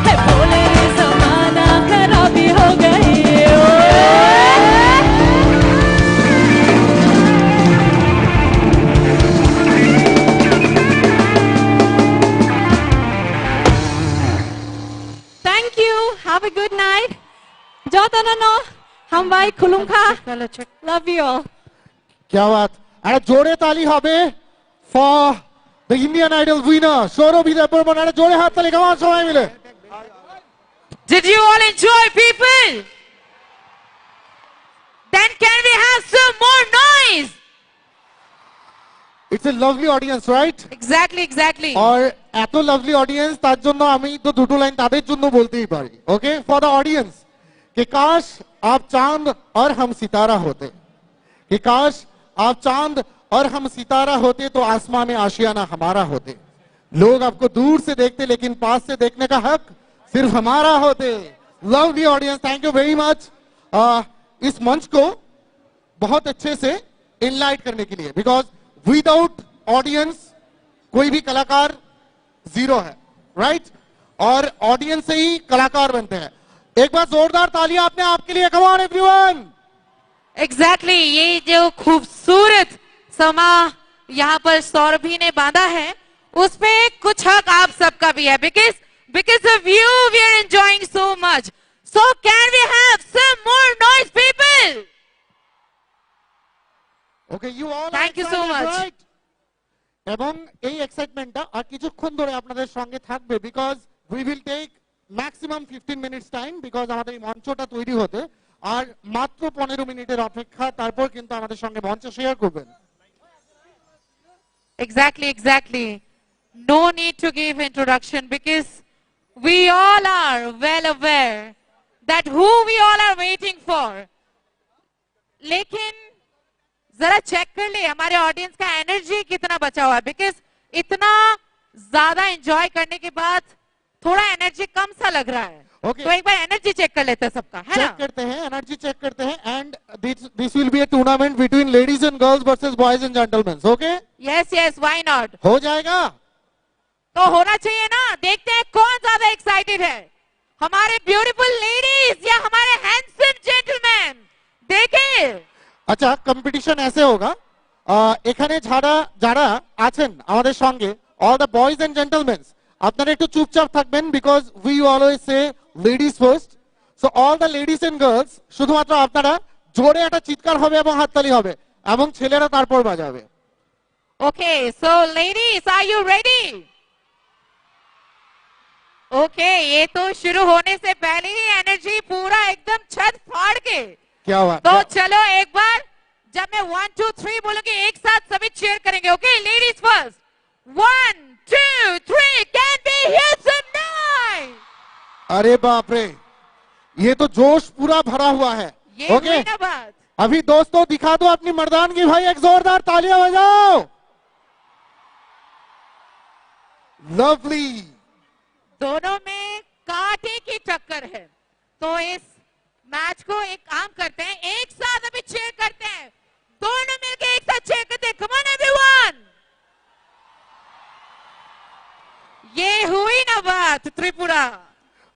है बोले रे जमाना खराबी हो गई Thank you. Have a good night. Jotanono, हम भाई खुलुमखा. Love you all. क्या बात अरे जोड़े ताली হবে for the Indian Idol winner Sourav Debbarman আরে জোরে হাত তালি কেমন সবাই মিলে Did you all enjoy, people? Then can we have some more noise? It's a lovely audience, right? Exactly, exactly. और এত lovely audience তার জন্য আমি তো দুটো লাইন তাদের জন্য বলতেই পারি ওকে ফর দ্য অডিয়েন্স कि काश आप चांद और हम सितारा होते कि काश आप चांद और हम सितारा होते तो आसमां में आशियाना हमारा होते लोग आपको दूर से देखते लेकिन पास से देखने का हक सिर्फ हमारा होते lovely audience thank you very much इस मंच को बहुत अच्छे से इनलाइट करने के लिए बिकॉज विदाउट ऑडियंस कोई भी कलाकार जीरो है राइट और ऑडियंस से ही कलाकार बनते हैं एक बार जोरदार तालियां आपने आपके लिए कम ऑन एवरीवन एग्जैक्टली ये जो खूबसूरत समा यहाँ पर सौरभी ने बांधा है उसपे कुछ हक आप सबका भी है because of you we are enjoying so much so can we have some more noise people okay you all Thank you so much. right? এবং এই এক্সাইটমেন্টটা আর কিছুক্ষণ ধরে আপনাদের সঙ্গে থাকবে because we will take maximum 15 minutes time because আমাদের এই মঞ্চটা তৈরি হতে আর মাত্র 15 মিনিটের অপেক্ষা তারপর কিন্তু আমাদের সঙ্গে মঞ্চ শেয়ার করবেন exactly no need to give introduction because we all are well aware that who we all are waiting for लेकिन जरा चेक कर ले हमारे ऑडियंस का एनर्जी कितना बचा हुआ है बिकॉज इतना ज्यादा एंजॉय करने के बाद थोड़ा एनर्जी कम सा लग रहा है Okay. तो एक बार एनर्जी चेक कर लेते हैं सबका है ना चेक करते हैं एनर्जी चेक करते हैं and this will be a tournament between ladies and girls versus boys and gentleman okay yes why not हो जाएगा तो होना चाहिए ना देखते हैं कौन ज्यादा एक्साइटेड है हमारे ब्यूटीफुल लेडीज या हमारे हैंडसम जेंटलमैन देखें আচ্ছা, কম্পিটিশন ऐसे होगा, এখানে যারা যারা আছেন আমাদের সঙ্গে, all the boys and gentleman, আপনারা একটু চুপচাপ থাকবেন, because we always say ladies first. So all the ladies and girls, শুধুমাত্র আপনারা জোরে একটা চিৎকার হবে এবং হাততালি হবে, এবং ছেলেরা তারপর বাজাবে। Okay, so ladies, are you ready? Okay, ये तो शुरू होने से पहले ही एनर्जी पूरा एकदम छत फाड़ के। क्या बात तो है। चलो एक बार जब मैं 1 2 3 बोलूंगी एक साथ सभी चीयर करेंगे। Okay, ladies first, 1 2 3, can be here some nice. अरे बाप रे, ये तो जोश पूरा भरा हुआ है। ये ओके, हुई ना बात। अभी दोस्तों दिखा दो अपनी मर्दानगी भाई, एक जोरदार तालियां बजाओ। लवली। दोनों में कांटे की टक्कर है, तो इस मैच को एक काम करते हैं, एक साथ अभी चेयर करते हैं, दोनों मिलके एक साथ चेयर करते हैं। कम ऑन एवरीवन, ये हुई ना बात Tripura.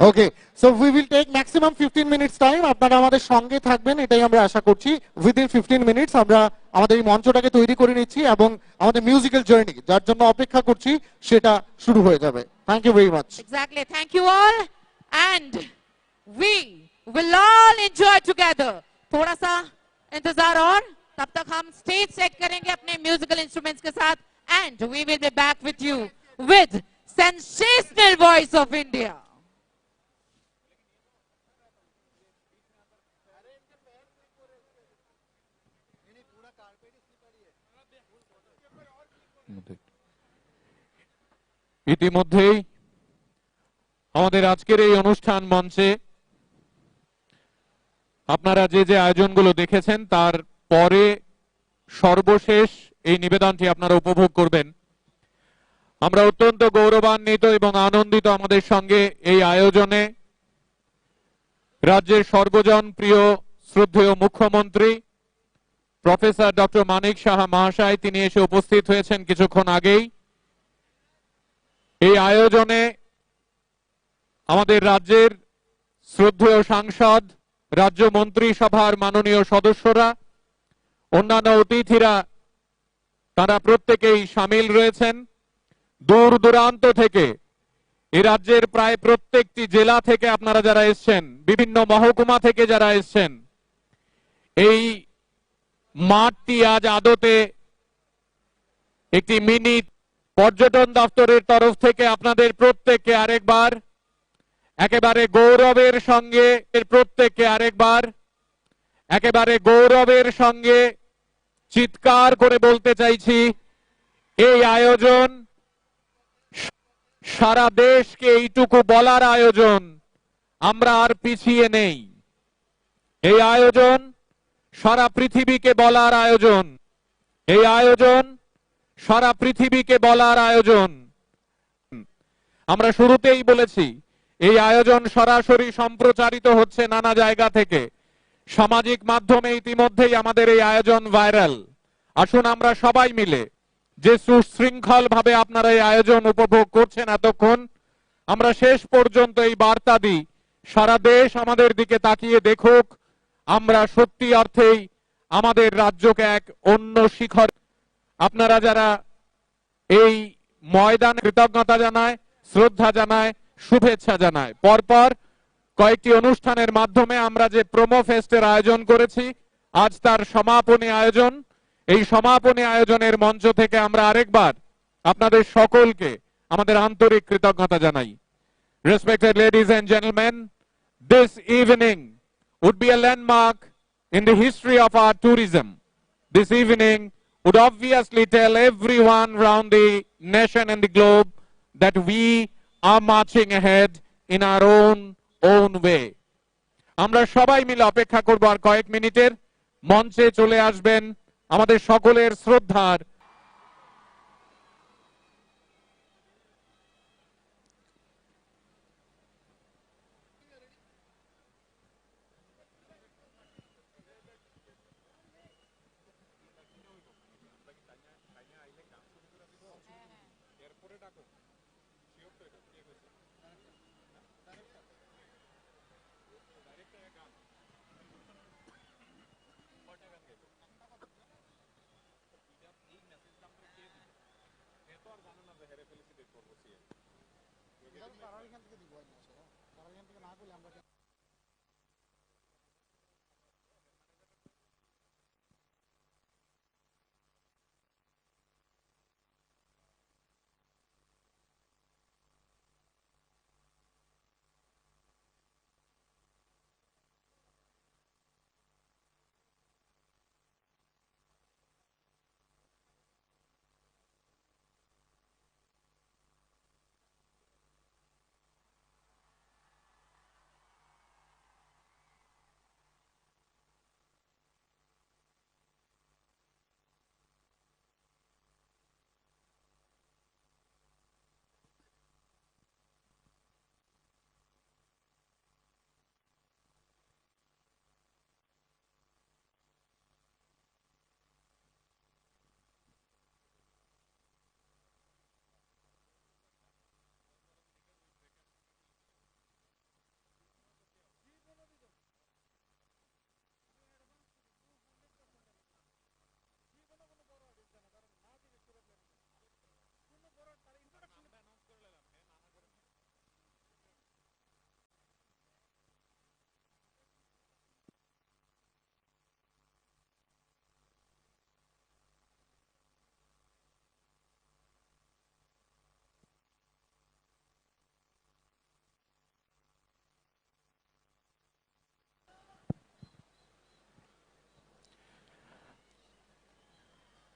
Okay, so we will take maximum 15 minutes time. আপনারা আমাদের সঙ্গে থাকবেন, এটাই আমরা আশা করছি। উইদিন 15 মিনিটস আমরা আমাদের এই মঞ্চটাকে তৈরি করে নিচ্ছি এবং আমাদের মিউজিক্যাল জার্নি যার জন্য অপেক্ষা করছি সেটা শুরু হয়ে যাবে। Thank you very much. Exactly, thank you all, and we will all enjoy together। थोड़ा सा इंतजार और, तब तक हम स्टेज सेट करेंगे अपने म्यूजिकल इंस्ट्रूमेंट्स के साथ, and we will be back with you with sensational voice of India। ইতিমধ্যেই আমাদের আজকের এই অনুষ্ঠান মঞ্চে আপনারা যে যে আয়োজনগুলো দেখেছেন তার পরে সর্বশেষ এই নিবেদনটি আপনারা উপভোগ করবেন। আমরা অত্যন্ত গৌরবান্বিত এবং আনন্দিত, আমাদের সঙ্গে এই আয়োজনে রাজ্যের সর্বজন প্রিয় শ্রদ্ধেয় মুখ্যমন্ত্রী প্রফেসর ডক্টর মানিক সাহা মহাশয়, তিনি এসে উপস্থিত হয়েছেন কিছুক্ষণ আগেই। এই আয়োজনে আমাদের রাজ্যের শ্রদ্ধেয় সাংসদ, রাজ্য মন্ত্রিসভার মাননীয় সদস্যরা, অন্যান্য অতিথিরা, তারা প্রত্যেকেই সামিল রয়েছেন। দূর দূরান্ত থেকে, এই রাজ্যের প্রায় প্রত্যেকটি জেলা থেকে আপনারা যারা এসছেন, বিভিন্ন মহকুমা থেকে যারা এসছেন, এই মাঠটি আজ আদতে একটি মিনি পর্যটন দপ্তরের তরফ থেকে আপনাদের প্রত্যেককে আরেকবার একেবারে গৌরবের সঙ্গে, প্রত্যেককে আরেকবার একেবারে গৌরবের সঙ্গে চিৎকার করে বলতে চাইছি, এই আয়োজন সারা দেশকে এইটুকু বলার আয়োজন, আমরা আর পিছিয়ে নেই। এই আয়োজন সারা পৃথিবীকে বলার আয়োজন, এই আয়োজন সারা পৃথিবীকে বলার আয়োজন। আমরা শুরুতেই বলেছি, এই আয়োজন সরাসরি সম্প্রচারিত হচ্ছে নানা জায়গা থেকে, সামাজিক মাধ্যমে ইতিমধ্যেই আমাদের এই আয়োজন ভাইরাল। আসুন আমরা সবাই মিলে, যে সুশৃঙ্খল ভাবে আপনারা এই আয়োজন উপভোগ করছেন এতক্ষণ, আমরা শেষ পর্যন্ত এই বার্তা দিই, সারা দেশ আমাদের দিকে তাকিয়ে দেখুক, আমরা সত্যি অর্থেই আমাদের রাজ্যকে এক অন্য শিখর। আপনারা যারা এই ময়দানে কৃতজ্ঞতা জানায়, শ্রদ্ধা জানায়, শুভেচ্ছা জানায়। পরপর কয়েকটি অনুষ্ঠানের মাধ্যমে আমরা যে প্রোমো ফেস্টের আয়োজন করেছি, আজ তার সমাপনী আয়োজন। এই সমাপনী আয়োজনের মঞ্চ থেকে আমরা আরেকবার আপনাদের সকলকে আমাদের আন্তরিক কৃতজ্ঞতা জানাই। Respected ladies and gentlemen, this evening would be a landmark in the history of our tourism. This evening would obviously tell everyone around the nation and the globe that we are marching ahead in our own way. আমরা সবাই মিলে অপেক্ষা করব আর কয়েক মিনিটের। মঞ্চে চলে আসবেন আমাদের সকলের শ্রদ্ধার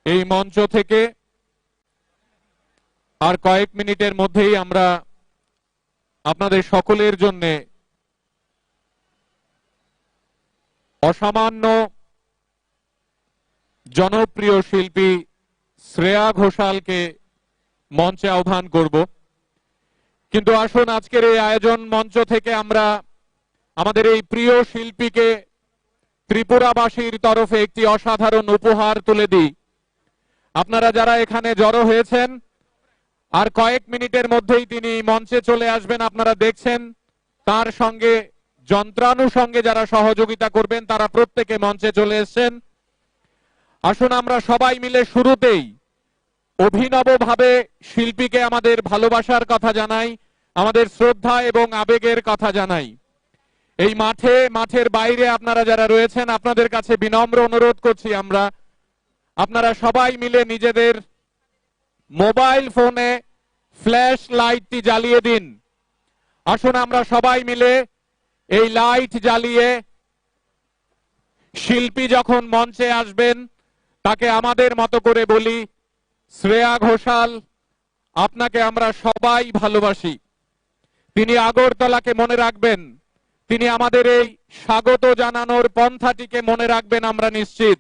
এই মঞ্চ থেকে আর কয়েক মিনিটের মধ্যেই আমরা আপনাদের সকলের জন্য অসামান্য জনপ্রিয় শিল্পী শ্রেয়া ঘোষালকে মঞ্চে আহ্বান করব। কিন্তু আসুন আজকের এই আয়োজন মঞ্চ থেকে আমরা আমাদের এই প্রিয় শিল্পীকে ত্রিপুরাবাসীর তরফে একটি অসাধারণ উপহার তুলে দিই। আপনারা যারা এখানে জড়ো হয়েছেন, আর কয়েক মিনিটের মধ্যেই তিনি মঞ্চে চলে আসবেন। আপনারা দেখছেন তার সঙ্গে যন্ত্রানুষঙ্গে যারা সহযোগিতা করবেন তারা প্রত্যেকে মঞ্চে চলে এসেছেন। আসুন আমরা সবাই মিলে শুরুতেই অভিনবভাবে শিল্পীকে আমাদের ভালোবাসার কথা জানাই, আমাদের শ্রদ্ধা এবং আবেগের কথা জানাই। এই মাঠের বাইরে আপনারা যারা রয়েছেন, আপনাদের কাছে বিনম্র অনুরোধ করছি আপনারা সবাই মিলে নিজেদের মোবাইল ফোনে ফ্ল্যাশ লাইটটি জ্বালিয়ে দিন। আসুন আমরা সবাই মিলে এই লাইট জ্বালিয়ে শিল্পী যখন মঞ্চে আসবেন তাকে আমাদের মতো করে বলি, শ্রেয়া ঘোষাল, আপনাকে আমরা সবাই ভালোবাসি। তিনি আগরতলাকে মনে রাখবেন, তিনি আমাদের এই স্বাগত জানানোর পন্থাটিকে মনে রাখবেন আমরা নিশ্চিত।